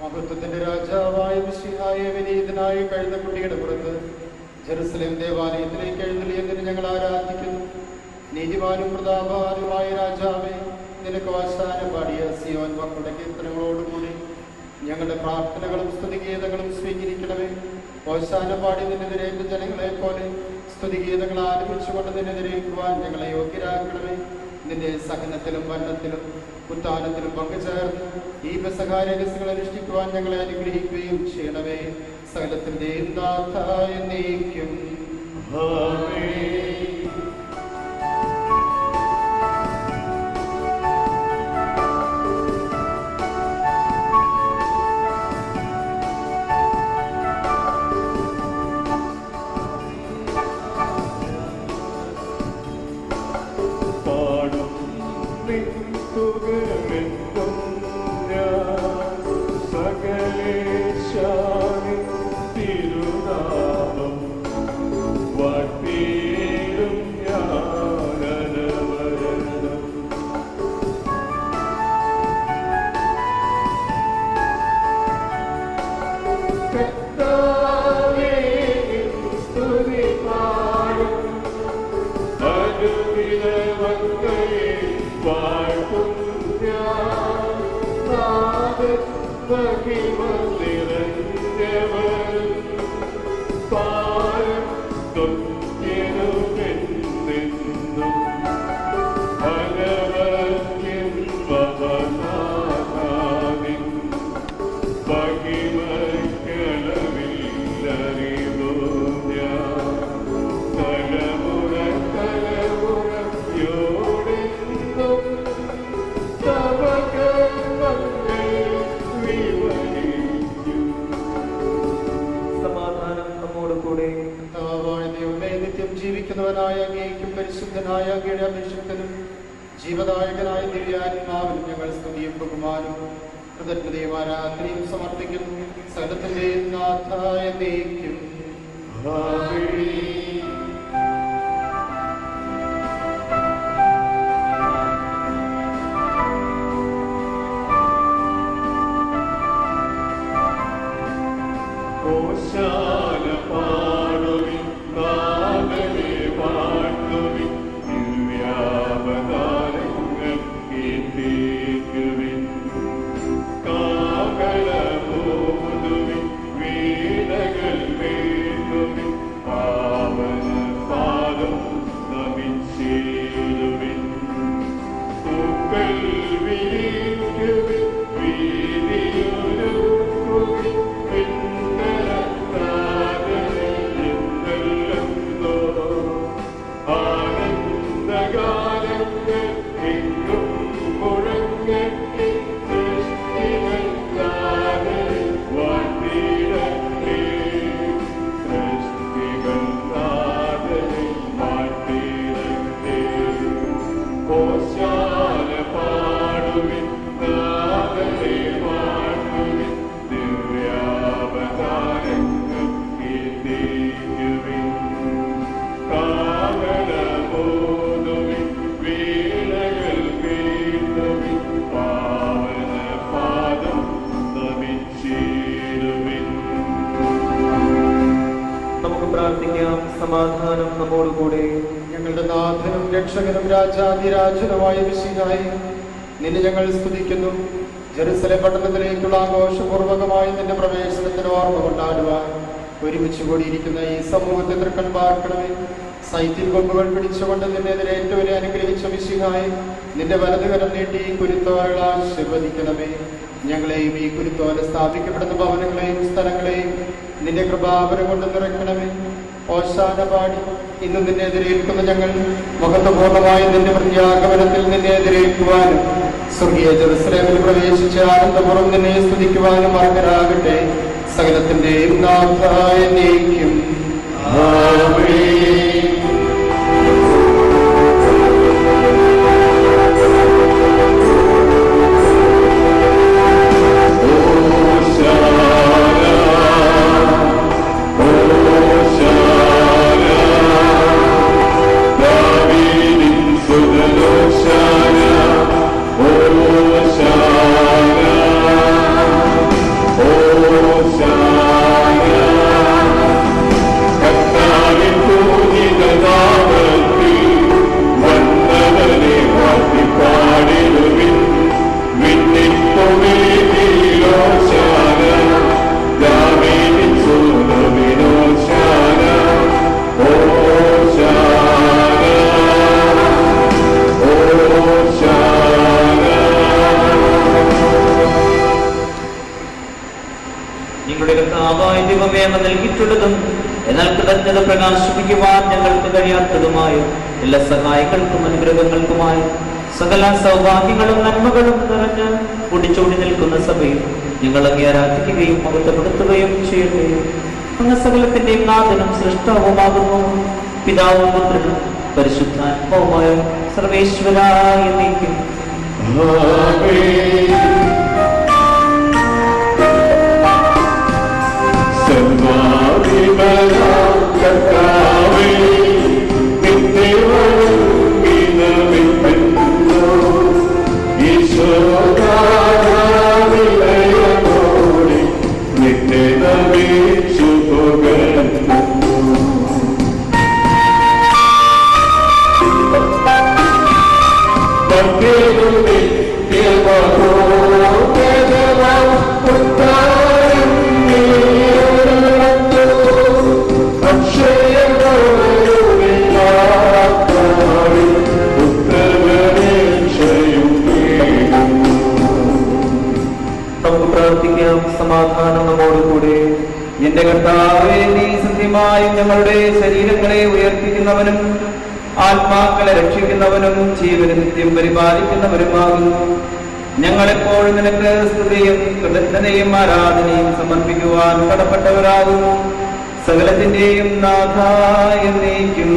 മഹത്വത്തിന്റെ രാജാവായ മിശിഹായ വിനീതനായ കഴുതക്കുട്ടിയുടെ പുറത്ത് ജെറുസലേം ദേവാലയത്തിലേക്ക് എഴുന്നള്ളിയതിന് ഞങ്ങൾ ആരാധിക്കുന്നു. നീതിമാനും പ്രതാപവാനുമായ രാജാവേ, നിനക്ക് വാഗ്ദാനം പാടിയ സിയോൻ മക്കളുടെ കീർത്തനങ്ങളോടുകൂടി ഞങ്ങളുടെ പ്രാർത്ഥനകളും സ്തുതിഗീതങ്ങളും സ്വീകരിക്കണമേ. വാഗ്ദാനം പാടി നിന്നെതിരേറ്റ ജനങ്ങളെ പോലെ സ്തുതിഗീതങ്ങൾ ആരംഭിച്ചുകൊണ്ട് നിന്നെതിരേക്കുവാൻ ഞങ്ങളെ യോഗ്യരാക്കണമേ. നിന്റെ സഹനത്തിലും മരണത്തിലും ഉത്ഥാനത്തിലും പങ്കുചേർന്ന് ഈ പെസഹാ രഹസ്യങ്ങൾ അനുഷ്ഠിക്കുവാൻ ഞങ്ങളെ അനുഗ്രഹിക്കുകയും ചെയ്യണമേ. സകലത്തിന്റെയും നാഥായ നീക്കും. ജീവിക്കുന്നവനായ അങ്ങേക്കും പരിശുദ്ധനായ അങ്ങയുടെ അഭിഷിക്തനും ജീവദായകനായ ദിവ്യാത്മാവിനും ഞങ്ങൾ സ്തുതിയും ബഹുമാനവും കൃതജ്ഞതയും ആരാധനയും സമർപ്പിക്കുന്നു. സകലത്തിന്റെയും നാഥായ നീക്കും. We പ്രാർത്ഥിക്കാം. സമാധാനം നമ്മോടുകൂടെ. ഞങ്ങളുടെ നാഥനും രക്ഷകനും രാജാധിരാജനുമായ മിശിഹായി നിന്നെ ഞങ്ങൾ സ്തുതിക്കുന്നു. ജെറുസലേം പട്ടണത്തിലേക്കുള്ള ആഘോഷപൂർവകമായി നിന്റെ പ്രവേശനത്തിന് ഓർമ്മ കൊണ്ടാടുവാൻ ഒരുമിച്ച് കൂടിയിരിക്കുന്ന ഈ സമൂഹത്തെ തൃക്കൺ പാർക്കണമേ. സൈറ്റിൽ കൊമ്പുകൾ പിടിച്ചുകൊണ്ട് നിന്നെതിരെ ഏറ്റവും അനുഗ്രഹിച്ച മിശിഹായി നിന്റെ വലതുകരം നീട്ടി ഈ കുരുത്തോലകൾ ആശീർവദിക്കണമേ. ഞങ്ങളെയും ഈ കുരുത്തോല സ്ഥാപിക്കപ്പെടുന്ന ഭവനങ്ങളെയും സ്ഥലങ്ങളെയും നിന്റെ കൃപാവരം കൊണ്ട് നിറയ്ക്കണമേ. ഓശാന പാടി ഇന്ന് നിന്നെ എതിരേൽക്കുന്ന ഞങ്ങൾ മഹത്വപൂർണ്ണമായി നിന്റെ പ്രത്യാഗമനത്തിൽ നിന്നെ എതിരേൽക്കുവാനും സ്വർഗീയ ജെറുസലേമിൽ പ്രവേശിച്ച് ആനന്ദപൂർവ്വം നിന്നെ സ്തുതിക്കുവാനും അർഹരാകട്ടെ. സകലത്തിന്റെയും നാഥായ നീക്കും. നൽകിയിട്ടുള്ളതും എന്നാൽ കൃതജ്ഞത പ്രകാശിപ്പിക്കുവാൻ ഞങ്ങൾക്ക് കഴിയാത്തതുമായ എല്ലാ സഹായങ്ങൾക്കും അനുഗ്രഹങ്ങൾക്കുമായി സകല സൗഭാഗ്യങ്ങളും നന്മകളും നിറഞ്ഞ് കുടിച്ചോടി നിൽക്കുന്ന സഭയിൽ ഞങ്ങൾ അങ്ങേ ആരാധിക്കുകയും മഹത്വപ്പെടുത്തുകയും ചെയ്യട്ടെ. അങ്ങ് സകലത്തിന്റെയും നാഥനും സൃഷ്ടാവുമാകുന്നു. പിതാവും പുത്രനും പരിശുദ്ധാത്മാവുമായ സർവേശ്വരായ നീക്കും. സമാധാനം നമ്മോടുകൂടെ. എന്റെ കർത്താവേ, നീ സത്യമായും ഞങ്ങളുടെ ശരീരങ്ങളെ ഉയർത്തിക്കുന്നവനും ആത്മാക്കളെ രക്ഷിക്കുന്നവനും ജീവന് നിത്യം പരിപാലിക്കുന്നവരുമാകുന്നു. ഞങ്ങളെപ്പോഴും നിനക്ക് സ്തുതിയും കൃതജ്ഞതയും ആരാധനയും സമർപ്പിക്കുവാൻ കടപ്പെട്ടവരാകുന്നു. സകലത്തിന്റെയും നാഥായ നീക്കും.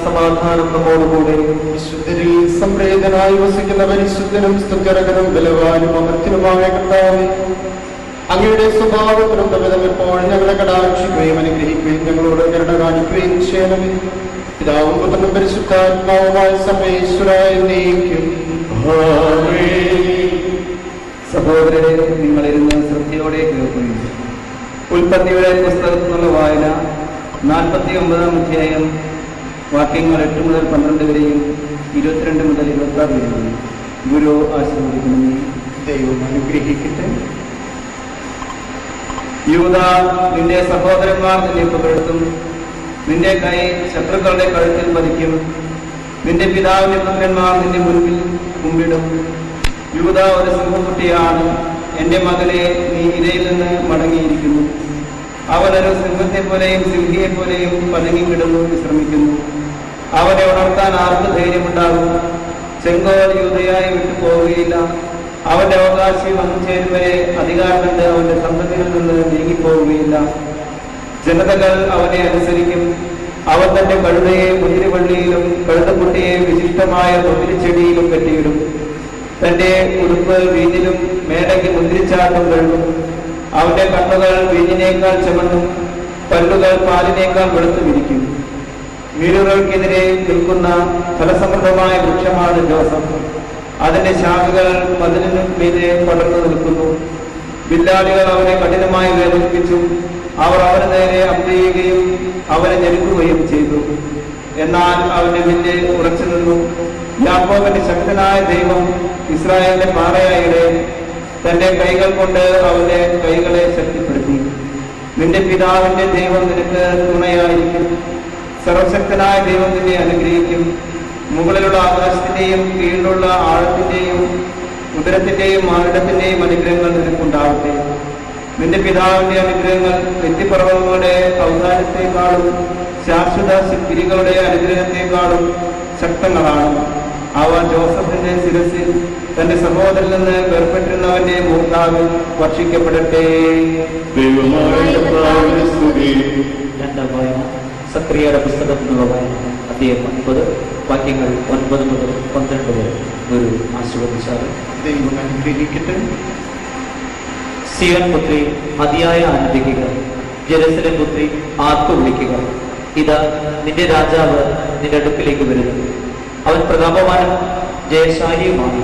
സമാധാനം നമ്മോടുകൂടെ. വിശുദ്ധരിൽ സംപ്രീതനായി വസിക്കുന്ന പരിശുദ്ധനും സ്തുത്യർഹനും ബലവാനും അമർത്യനുമായ കർത്താവേ, അങ്ങയുടെ സ്വഭാവത്തിനും തമ്മിൽ എപ്പോഴും ഞങ്ങളെ കടാക്ഷിക്കുകയും അനുഗ്രഹിക്കുകയും ഞങ്ങളോട് കരുണ കാണിക്കുകയും ചെയ്യണമേ. പിതാവും പുത്രനും പരിശുദ്ധാത്മാവുമായ സർവേശ്വരായ നീക്കും. സഹോദരരെ, നിങ്ങളിരുന്ന് ശ്രദ്ധയോടെ കേൾക്കുകയും ഉൽപ്പത്തിയുടെ പുസ്തകത്തിൽ നിന്നുള്ള വായന 49-ാം അധ്യായം വാക്യങ്ങൾ 8 മുതൽ 12 വരെയും 22 മുതൽ 26 വരെയും ഗുരു ആശീർവദിക്കണമേ. ദൈവം അനുഗ്രഹിക്കട്ടെ. യൂദാ, നിന്റെ സഹോദരന്മാർ നിന്നെ പുകഴ്ത്തും. നിന്റെ കൈ ശത്രുക്കളുടെ കഴുത്തിൽ പതിക്കും. നിന്റെ പിതാവിന്റെ പുത്രന്മാർ നിന്റെ മുൻപിൽ കുമ്പിടും. യൂദ ഒരു സിംഹക്കുട്ടിയാണ്, എന്റെ മകനെ, നീ ഇരയിൽ നിന്ന് മടങ്ങിയിരിക്കുന്നു. അവനൊരു സിംഹത്തെ പോലെയും സിംഹിയെ പോലെയും പതുങ്ങിക്കിടന്നു വിശ്രമിക്കുന്നു. അവനെ ഉണർത്താൻ ആർക്ക് ധൈര്യമുണ്ടാകും? ചെങ്കോൽ യൂദയായി വിട്ടു പോവുകയില്ല. അവന്റെ അവകാശി വന്നു ചേരും വരെ അധികാരം കൊണ്ട് അവന്റെ സന്തതിയിൽ നിന്ന് നീങ്ങിപ്പോവുകയില്ല. ജനതകൾ അവനെ അനുസരിക്കും. അവൻ തന്റെ കഴുതയെ മുന്തിരിവള്ളിയിലും കഴുതക്കുട്ടിയെ വിശിഷ്ടമായ മുന്തിരിച്ചെടിയിലും കെട്ടിയിടും. തന്റെ ഉടുപ്പ് വീഞ്ഞിലും മേടയ്ക്ക് മുന്തിരിച്ചാട്ടും കഴുകും. അവന്റെ കണ്ണുകൾ വീഞ്ഞിനേക്കാൾ ചുമന്നും പല്ലുകൾ പാലിനേക്കാൾ വെളുത്തുമിരിക്കും. വീടുകൾക്കെതിരെ നിൽക്കുന്ന ഫലസമൃദ്ധമായ വൃക്ഷമാണ് ജോസഫ്. അതിന്റെ ശാഖകൾ മതിലിനും മീതെ പടർന്നു നിൽക്കുന്നു. വില്ലാളികൾ അവനെ കഠിനമായി വേദനിപ്പിച്ചു. അവർ അവന് നേരെ അമ്പെയ്യുകയും അവനെ ഞെരുക്കുകയും ചെയ്തു. എന്നാൽ അവന്റെ വില്ല് ഉറച്ചു നിന്നു. യാക്കോബിന്റെ ശക്തനായ ദൈവം, ഇസ്രായേലിന്റെ പാറയായിടെ തന്റെ കൈകൾ കൊണ്ട് അവന്റെ കൈകളെ ശക്തിപ്പെടുത്തി. നിന്റെ പിതാവിന്റെ ദൈവം നിനക്ക് തുണയായിരിക്കും. സർവശക്തനായ ദൈവം നിന്നെ അനുഗ്രഹിക്കും. മുകളിലുള്ള ആകാശത്തിന്റെയും കീഴിലുള്ള ആഴത്തിന്റെയും ഉദരത്തിന്റെയും മാറിടത്തിന്റെയും അനുഗ്രഹങ്ങൾ നിനക്കുണ്ടാവട്ടെ. നിന്റെ പിതാവിന്റെ അനുഗ്രഹങ്ങൾ നെറ്റിപ്പർവ്വതങ്ങളുടെ ഔദാര്യത്തെക്കാളും ശാശ്വത ഗിരികളുടെ അനുഗ്രഹത്തെക്കാളും ശക്തങ്ങളാണ്. അവ ജോസഫിന്റെ ശിരസിൽ തന്റെ സഹോദരനിൽ നിന്ന് വേർപെട്ടിരുന്നവന്റെ മൂർധാവിൽ വർഷിക്കപ്പെടട്ടെ. സക്രിയയുടെ പുസ്തകത്തിനുള്ള വായന അധ്യായം 9 വാക്യങ്ങൾ 9 മുതൽ 12 വരെ ഗുരു ആശീർവദിച്ചാൽ ദൈവം അനുഗ്രഹിക്കട്ടെ. സിയോൻ പുത്രി അതിയായ ആനന്ദിക്കുക, ജെറുസലേം പുത്രി ആർത്തു വിളിക്കുക. ഇതാ നിന്റെ രാജാവ് നിന്റെ അടുക്കിലേക്ക് വരുന്നു. അവൻ പ്രതാപവാനും ജയശാലിയുമാണ്.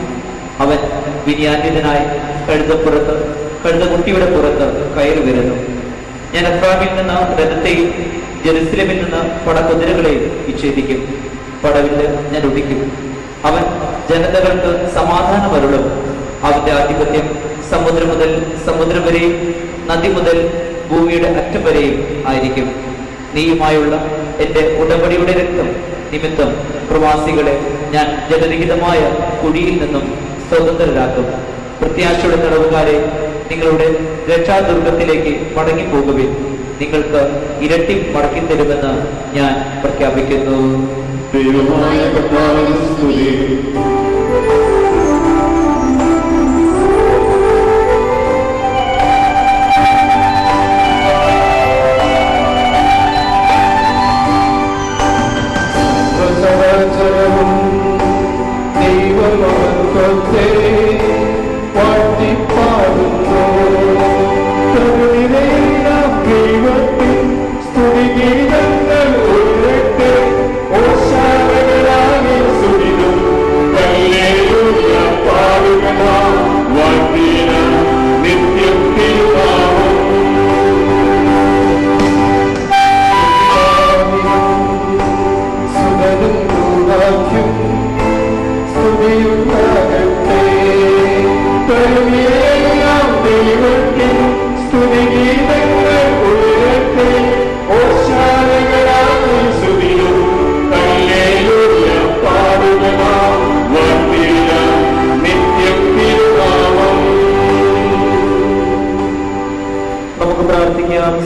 അവൻ വിനയാന്വിതനായി കഴുതക്കുട്ടിയുടെ പുറത്ത് കയറി വരുന്നു. ഞാൻ എഫ്രാമിൽ നിന്ന് രഥത്തെയും ജെറുസലേമിൽ നിന്ന് പടകുതിരകളെയും വിച്ഛേദിക്കും. പടവില് ഞാൻ ഒടിക്കും. അവൻ ജനതകൾക്ക് സമാധാനം അരുളും. അവന്റെ ആധിപത്യം സമുദ്രം മുതൽ സമുദ്രം വരെയും നദി മുതൽ ഭൂമിയുടെ അറ്റം വരെയും ആയിരിക്കും. നീയുമായുള്ള എന്റെ ഉടമ്പടിയുടെ രക്തം നിമിത്തം പ്രവാസികളെ ഞാൻ ജനരഹിതമായ കുഴിയിൽ നിന്നും സ്വതന്ത്രരാക്കും. പ്രത്യാശയുടെ തടവുകാരെ നിങ്ങളുടെ രക്ഷാദുർഗത്തിലേക്ക് മടങ്ങിപ്പോകുവിൻ. നിങ്ങൾക്ക് ഇരട്ടി മടക്കി തരുമെന്ന് ഞാൻ പ്രഖ്യാപിക്കുന്നു.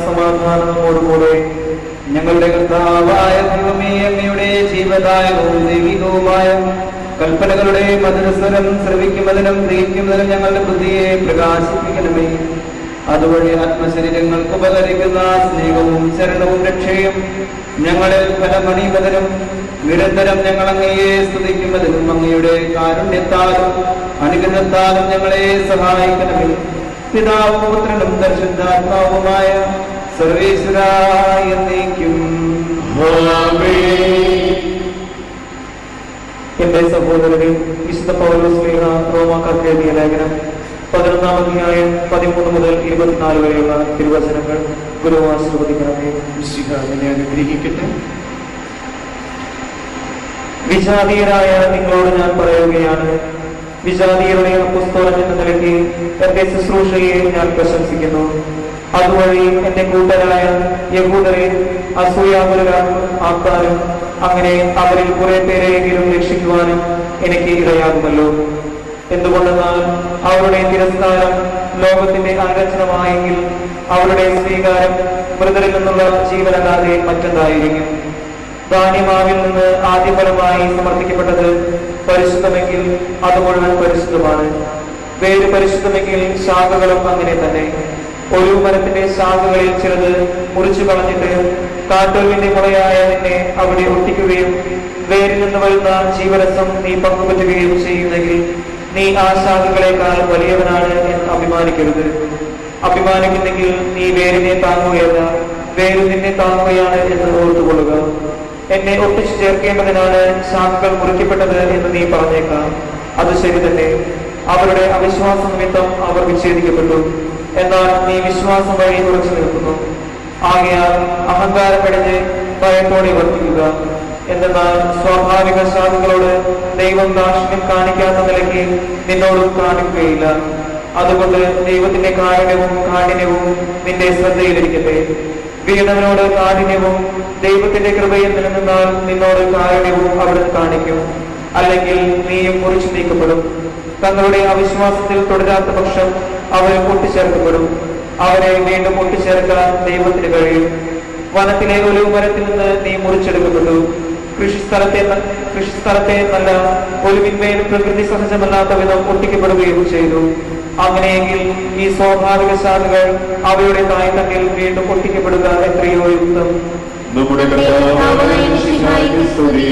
സമാധാനത്തോടുകൂടെ ഞങ്ങളുടെ കർത്താവായ ദൈവമേ, അങ്ങയുടെ ജീവദായകവും ദൈവികവുമായ കൽപ്പനകളുടെ മധുരസ്വരം ശ്രവിക്കുന്നതിനും ഗ്രഹിക്കുന്നതിനും ഞങ്ങളുടെ ബുദ്ധിയെ പ്രകാശിപ്പിക്കണമേ. അതുവഴി ആത്മശരീരങ്ങൾക്ക് ഉപകരിക്കുന്ന സ്നേഹവും ശരണവും രക്ഷയും ഞങ്ങളിൽ ഫലമണിവതിനും നിരന്തരം ഞങ്ങൾ അങ്ങയെ സ്തുതിക്കുന്നതിനും അങ്ങയുടെ കാരുണ്യത്താലും അനുഗ്രഹത്താലും ഞങ്ങളെ സഹായിക്കണമേ. പിതാവും പുത്രനും പരിശുദ്ധാത്മാവുമായ സർവേശ്വരായ എന്നേക്കും. എന്റെ സഹോദരനെ, വിശുദ്ധ പൗലോസ് ശ്ലീഹ റോമാക്കാർക്ക് എഴുതിയ ലേഖനം 11-ാം അധ്യായം 13 മുതൽ 24 വരെയുള്ള തിരുവചനങ്ങൾ ഗുരു ആശീർവദിക്കണമേ. അനുഗ്രഹിക്കട്ടെ. വിജാതീയരായ നിങ്ങളോട് ഞാൻ പറയുകയാണ്, വിജാതീയരുടെ അപ്പോസ്തലൻ എന്ന നിലയ്ക്ക് എന്റെ ശുശ്രൂഷയെ ഞാൻ പ്രശംസിക്കുന്നു. അതുവഴി എന്റെ കൂട്ടരായ യഹൂദരെ അസൂയാകുലരാക്കാനും അങ്ങനെ അവരിൽ കുറെ പേരെയെങ്കിലും രക്ഷിക്കുവാനും എനിക്ക് ഇടയാകുമല്ലോ. എന്തുകൊണ്ടെന്നാൽ അവരുടെ തിരസ്കാരം ലോകത്തിന്റെ അനരചനമായെങ്കിൽ അവരുടെ സ്വീകാരം മൃതരിൽ നിന്നുള്ള ജീവനല്ലാതെ മറ്റെന്തായിരിക്കും? ധാന്യമാവിൽ നിന്ന് ആദ്യഫലമായി സമർപ്പിക്കപ്പെട്ടത് പരിശുദ്ധമെങ്കിൽ അത് മുഴുവൻ പരിശുദ്ധമാണ്. വേര് പരിശുദ്ധമെങ്കിൽ ശാഖകളും അങ്ങനെ തന്നെ. ഒരു മരത്തിന്റെ ശാഖകളിൽ ചിലത് മുറിച്ചു കളഞ്ഞിട്ട് കാട്ടൊരുവിന്റെ മുളയായ നിന്നെ അവിടെ ഒട്ടിക്കുകയും വേരിൽ നിന്ന് വരുന്ന ജീവരസം നീ പങ്കുപറ്റുകയും ചെയ്യുന്നെങ്കിൽ നീ ആ ശാഖകളെക്കാൾ വലിയവനാണ് എന്ന് അഭിമാനിക്കരുത്. അഭിമാനിക്കുന്നെങ്കിൽ നീ വേരിനെ താങ്ങുകയല്ല, വേര് നിന്നെ താങ്ങുകയാണ് എന്ന് ഓർത്തുകൊള്ളുക. എന്നെ ഒട്ടിച്ചു ചേർക്കേണ്ടതിനാണ് ശാഖകൾ മുറിക്കപ്പെട്ടത് എന്ന് നീ പറഞ്ഞേക്കാം. അത് ശരി തന്നെ. അവരുടെ അവിശ്വാസ നിമിത്തം അവർ വിച്ഛേദിക്കപ്പെട്ടു. എന്നാൽ നീ വിശ്വാസം വഴി ഉറച്ചു നിൽക്കുന്നു. ആകയാൽ അഹങ്കാരം വെടിഞ്ഞ് ഭയത്തോടെ വർത്തിക്കുക. എന്നാൽ സ്വാഭാവിക ശാഖകളോട് ദൈവം ദാക്ഷിണ്യം കാണിക്കാത്ത നിലയ്ക്ക് നിന്നോടും കാണിക്കുകയില്ല. അതുകൊണ്ട് ദൈവത്തിന്റെ കാഠിന്യവും നിന്റെ ശ്രദ്ധയിലിരിക്കട്ടെ. വീണവനോട് കാഠിന്യവും ദൈവത്തിന്റെ കൃപയിൽ നിലനിന്നാൽ നിന്നോട് കാരുണ്യവും അവിടുന്ന് കാണിക്കും. അല്ലെങ്കിൽ നീയും മുറിച്ചു നീക്കപ്പെടും. തങ്ങളുടെ അവിശ്വാസത്തിൽ തുടരാത്ത പക്ഷം അവർ കൂട്ടിച്ചേർക്കപ്പെടും. അവരെ വീണ്ടും കൂട്ടിച്ചേർക്കാൻ ദൈവത്തിന് കഴിയും. വനത്തിലെ ഒരു മരത്തിൽ നിന്ന് നീ മുറിച്ചെടുക്കപ്പെട്ടു. കൃഷിസ്ഥലത്തെ നല്ല ഒലിവിന്മേൽ പ്രകൃതി സഹജമല്ലാത്ത വിധം ഒട്ടിക്കപ്പെടുകയും ചെയ്തു. അങ്ങനെയെങ്കിൽ ഈ സ്വാഭാവിക ശാഖകൾ അവയുടെ തായ്തണ്ടിൽ വീണ്ടും ഒട്ടിക്കപ്പെടുക എത്രയോ യുക്തം. നമ്മുടെ കർത്താവായ മിശിഹായ്ക്ക് സ്തുതി.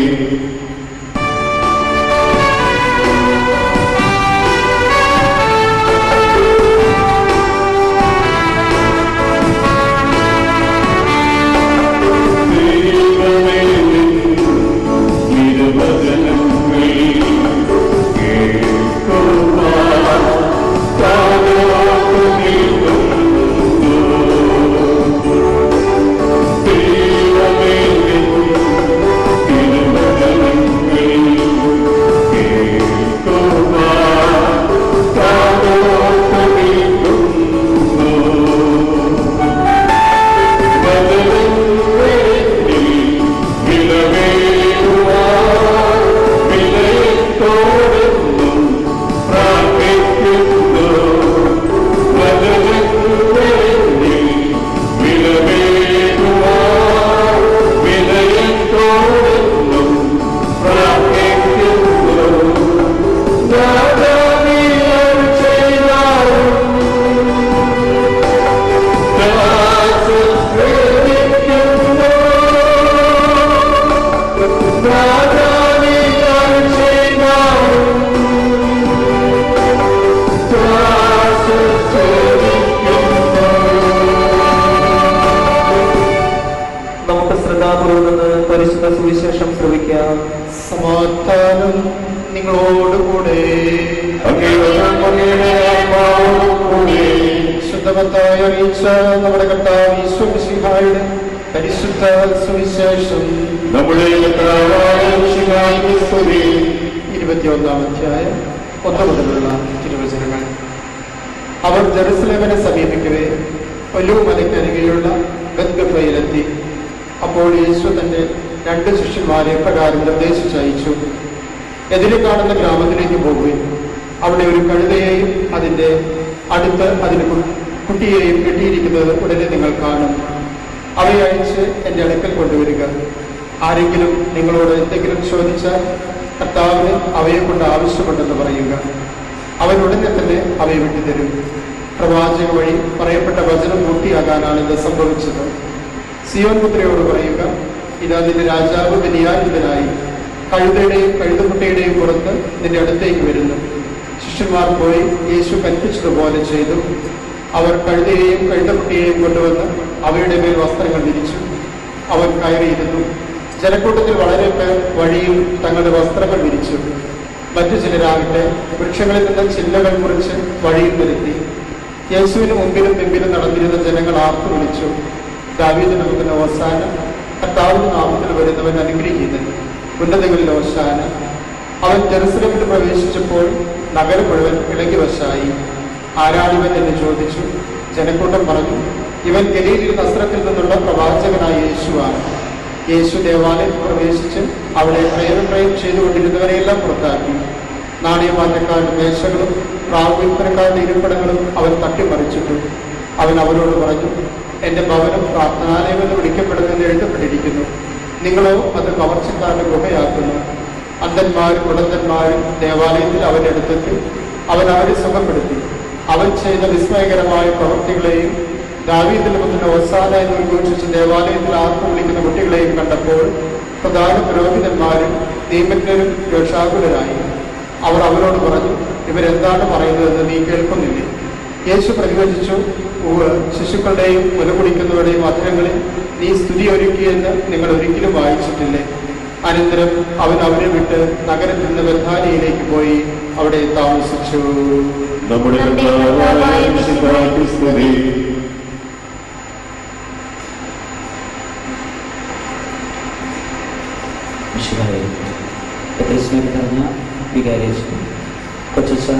പരിശുദ്ധ സുവിശേഷം ശ്രവിക്കാം. സമാധാനം നിങ്ങളോടുകൂടെ. ശുദ്ധമത്തായി അറിയിച്ച നമ്മുടെ കർത്താവ് യേശു മിശിഹായുടെ പരിശുദ്ധ സുവിശേഷം. നമ്മുടെ കർത്താവായ മിശിഹായ്ക്ക് സ്തുതി. 21-ാം അധ്യായം 1 മുതലുള്ള തിരുവചനങ്ങൾ. അവർ ജെറുസലേമിനെ സമീപിക്കവേ ഒലിവ് മലയ്ക്കരികെയുള്ള ബത്ഗഫയിലെത്തി. അപ്പോൾ യേശു തന്റെ 2 ശിഷ്യന്മാരെ പ്രകാരം നിർദ്ദേശിച്ചയച്ചു: എതിരെ കാണുന്ന ഗ്രാമത്തിലേക്ക് പോകുകയും അവിടെ ഒരു കഴുതയെയും അതിൻ്റെ അടുത്ത് അതിന് കുട്ടിയെയും കെട്ടിയിരിക്കുന്നത് ഉടനെ നിങ്ങൾ കാണും. അവയെ അഴിച്ച് എൻ്റെ അടുക്കൽ കൊണ്ടുവരിക. ആരെങ്കിലും നിങ്ങളോട് എന്തെങ്കിലും ചോദിച്ചാൽ കർത്താവിന് അവയെ കൊണ്ട് ആവശ്യമുണ്ടെന്ന് പറയുക. അവൻ ഉടനെ തന്നെ അവയെ വിട്ടുതരും. പ്രവാചക വഴി പറയപ്പെട്ട വചനം പൂർത്തിയാകാനാണ് ഇത് സംഭവിച്ചത്. സിയോൻ പുത്രിയോട് പറയുക, ഇതാ നിന്റെ രാജാവ് ബലിയായുധനായി കഴുതയുടെയും കഴുതക്കുട്ടിയുടെയും പുറത്ത് നിന്റെ അടുത്തേക്ക് വരുന്നു. ശിഷ്യന്മാർ പോയി യേശു കൽപ്പിച്ചതുപോലെ ചെയ്തു. അവർ കഴുതയെയും കഴുതക്കുട്ടിയെയും കൊണ്ടുവന്ന് അവയുടെ മേൽ വസ്ത്രങ്ങൾ വിരിച്ചു. അവൻ കയറിയിരുന്നു. ജനക്കൂട്ടത്തിൽ വളരെ പേർ വഴിയിൽ തങ്ങളുടെ വസ്ത്രങ്ങൾ വിരിച്ചു. മറ്റു ചിലരാകട്ടെ വൃക്ഷങ്ങളിൽ നിന്ന് ചില്ലകൾ മുറിച്ച് വഴിയിൽ നിരത്തി. യേശുവിന് മുമ്പിലും പിമ്പിലും നടന്നിരുന്ന ജനങ്ങൾ ആർത്തു വിളിച്ചു: ദാവീദിന് മകൻ ഹോസാന, കർത്താവിന്റെ നാമത്തിൽ വരുന്നവൻ അനുഗ്രഹീതൻ, ഉന്നതങ്ങളിൽ ഹോസാന. അവൻ ജെറുസലേമിൽ പ്രവേശിച്ചപ്പോൾ നഗരം മുഴുവൻ ഇളകി വശായി. ആരാണിവൻ എന്ന് ചോദിച്ചു. ജനക്കൂട്ടം പറഞ്ഞു, ഇവൻ ഗലീലിൽ നസ്രത്തിൽ നിന്നുള്ള പ്രവാചകനായ യേശുവാണ്. യേശു ദേവാലയത്തിൽ പ്രവേശിച്ച് അവിടെ പ്രയം ചെയ്തുകൊണ്ടിരുന്നവരെയെല്ലാം പുറത്താക്കി. നാണയമാറ്റക്കാരുടെ മേശകളും പ്രാവിൽപ്പനക്കാരുടെ ഇരിപ്പിടങ്ങളും അവൻ തട്ടിമറിച്ചിട്ടു. അവൻ അവരോട് പറഞ്ഞു, എൻ്റെ ഭവനം പ്രാർത്ഥനാലയമെന്ന് വിളിക്കപ്പെടുമെന്ന് എഴുതപ്പെട്ടിരിക്കുന്നു, നിങ്ങളോ അത് കവർച്ചക്കാരുടെ ഗുഹയാക്കുന്നു. അന്ധന്മാരും ഉടന്തന്മാരും ദേവാലയത്തിൽ അവൻ്റെ അടുത്തെത്തി. അവൻ അവരെ സുഖപ്പെടുത്തി. അവൻ ചെയ്ത വിസ്മയകരമായ പ്രവൃത്തികളെയും ദാവീദിന്റെ പുത്രൻ ഹോസാന എന്ന് ഉദ്ഘോഷിച്ച് ദേവാലയത്തിൽ ആർപ്പ് വിളിക്കുന്ന കുട്ടികളെയും കണ്ടപ്പോൾ പ്രധാന പുരോഹിതന്മാരും നിയമജ്ഞരും രോഷാകുലരായി. അവർ അവരോട് പറഞ്ഞു, ഇവരെന്താണ് പറയുന്നതെന്ന് നീ കേൾക്കുന്നില്ലേ? യേശു പ്രതിവചിച്ചു, ശിശുക്കളുടെയും മുലകുടിക്കുന്നവരുടെയും അധരങ്ങളിൽ നീ സ്തുതി ഒരുക്കിയെന്ന് നിങ്ങൾ ഒരിക്കലും വായിച്ചിട്ടില്ലേ? അനന്തരം അവൻ അവരെ വിട്ട് നഗരത്തിൽ നിന്ന് ബഥാനിയിലേക്ക് പോയി അവിടെ താമസിച്ചു. നമ്മുടെ കർത്താവായ മിശിഹായ്ക്ക് സ്തുതി. കൊച്ചച്ച,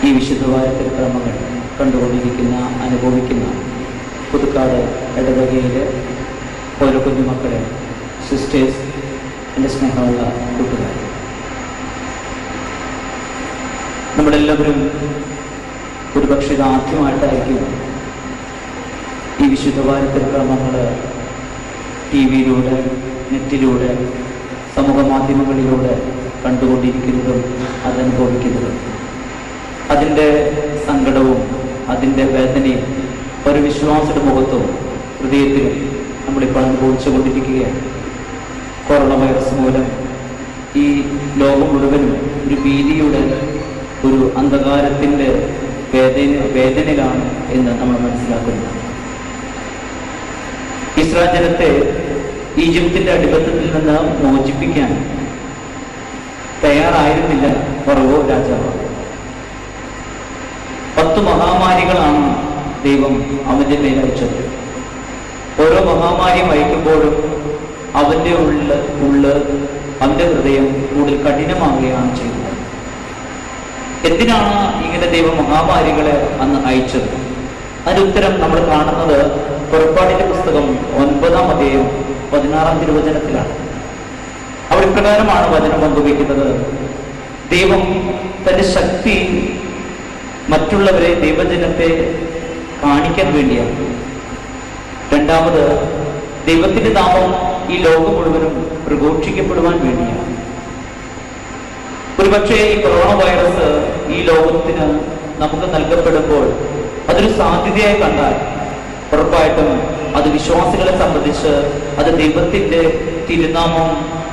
ഈ വിശുദ്ധമായ തിരുക്രമങ്ങൾ കണ്ടുകൊണ്ടിരിക്കുന്ന അനുഭവിക്കുന്ന പുതുക്കാട് ഇടവകയിലെ ഓരോ കുഞ്ഞുമക്കളെ, സിസ്റ്റേഴ്സ്, എൻ്റെ സ്നേഹമുള്ള കൂട്ടുകാർ, നമ്മളെല്ലാവരും ഒരുപക്ഷെ ഇത് ആദ്യമായിട്ടായിരിക്കും ഈ വിശുദ്ധമായ തിരുക്രമങ്ങൾ ടി വിയിലൂടെ, നെറ്റിലൂടെ, സമൂഹ മാധ്യമങ്ങളിലൂടെ കണ്ടുകൊണ്ടിരിക്കുന്നതും അതനുഭവിക്കുന്നതും. അതിൻ്റെ സങ്കടവും അതിൻ്റെ വേദനയും ഒരു വിശ്വാസയുടെ മുഖത്തും ഹൃദയത്തിലും നമ്മളിപ്പോൾ അനുഭവിച്ചുകൊണ്ടിരിക്കുകയാണ്. കൊറോണ വൈറസ് മൂലം ഈ ലോകം മുഴുവനും ഒരു ഭീതിയുടെ, ഒരു അന്ധകാരത്തിൻ്റെ വേദനയിലാണ് എന്ന് നമ്മൾ മനസ്സിലാക്കുന്നത്. ഇസ്രായേൽ ജനത്തെ ഈജിപ്തിന്റെ അടിമത്തത്തിൽ നിന്ന് മോചിപ്പിക്കാൻ തയ്യാറായിരുന്നില്ല ഫറവോ രാജാവ്. 10 മഹാമാരികളാണ് ദൈവം അവന്റെ മേൽ അയച്ചത്. ഓരോ മഹാമാരിയും അയക്കുമ്പോഴും അവന്റെ ഉള്ള് അവന്റെ ഹൃദയം കൂടുതൽ കഠിനമാവുകയാണ് ചെയ്യുന്നത്. എന്തിനാണ് ഇങ്ങനെ ദൈവം മഹാമാരികളെ അന്ന് അയച്ചത്? അതിന്റെ ഉത്തരം നമ്മൾ കാണുന്നത് പുറപ്പാടിന്റെ പുസ്തകം 9-ാം അധ്യായം 16-ാം തിരുവചനത്തിലാണ്. അവിടെ ഇപ്രകാരമാണ് വചനം പങ്കുവയ്ക്കുന്നത്: ദൈവം തന്റെ ശക്തി മറ്റുള്ളവരെ, ദൈവജനത്തെ കാണിക്കാൻ വേണ്ടിയാണ്. രണ്ടാമത്, ദൈവത്തിന്റെ നാമം ഈ ലോകം മുഴുവനും പ്രഘോഷിക്കപ്പെടുവാൻ വേണ്ടിയാണ്. ഒരുപക്ഷെ ഈ കൊറോണ വൈറസ് ഈ ലോകത്തിന് നമുക്ക് നൽകപ്പെടുമ്പോൾ അതൊരു സാധ്യതയായി കണ്ടാൽ ഉറപ്പായിട്ടും അത് വിശ്വാസികളെ സംബന്ധിച്ച് അത് ദൈവത്തിന്റെ തിരുനാമം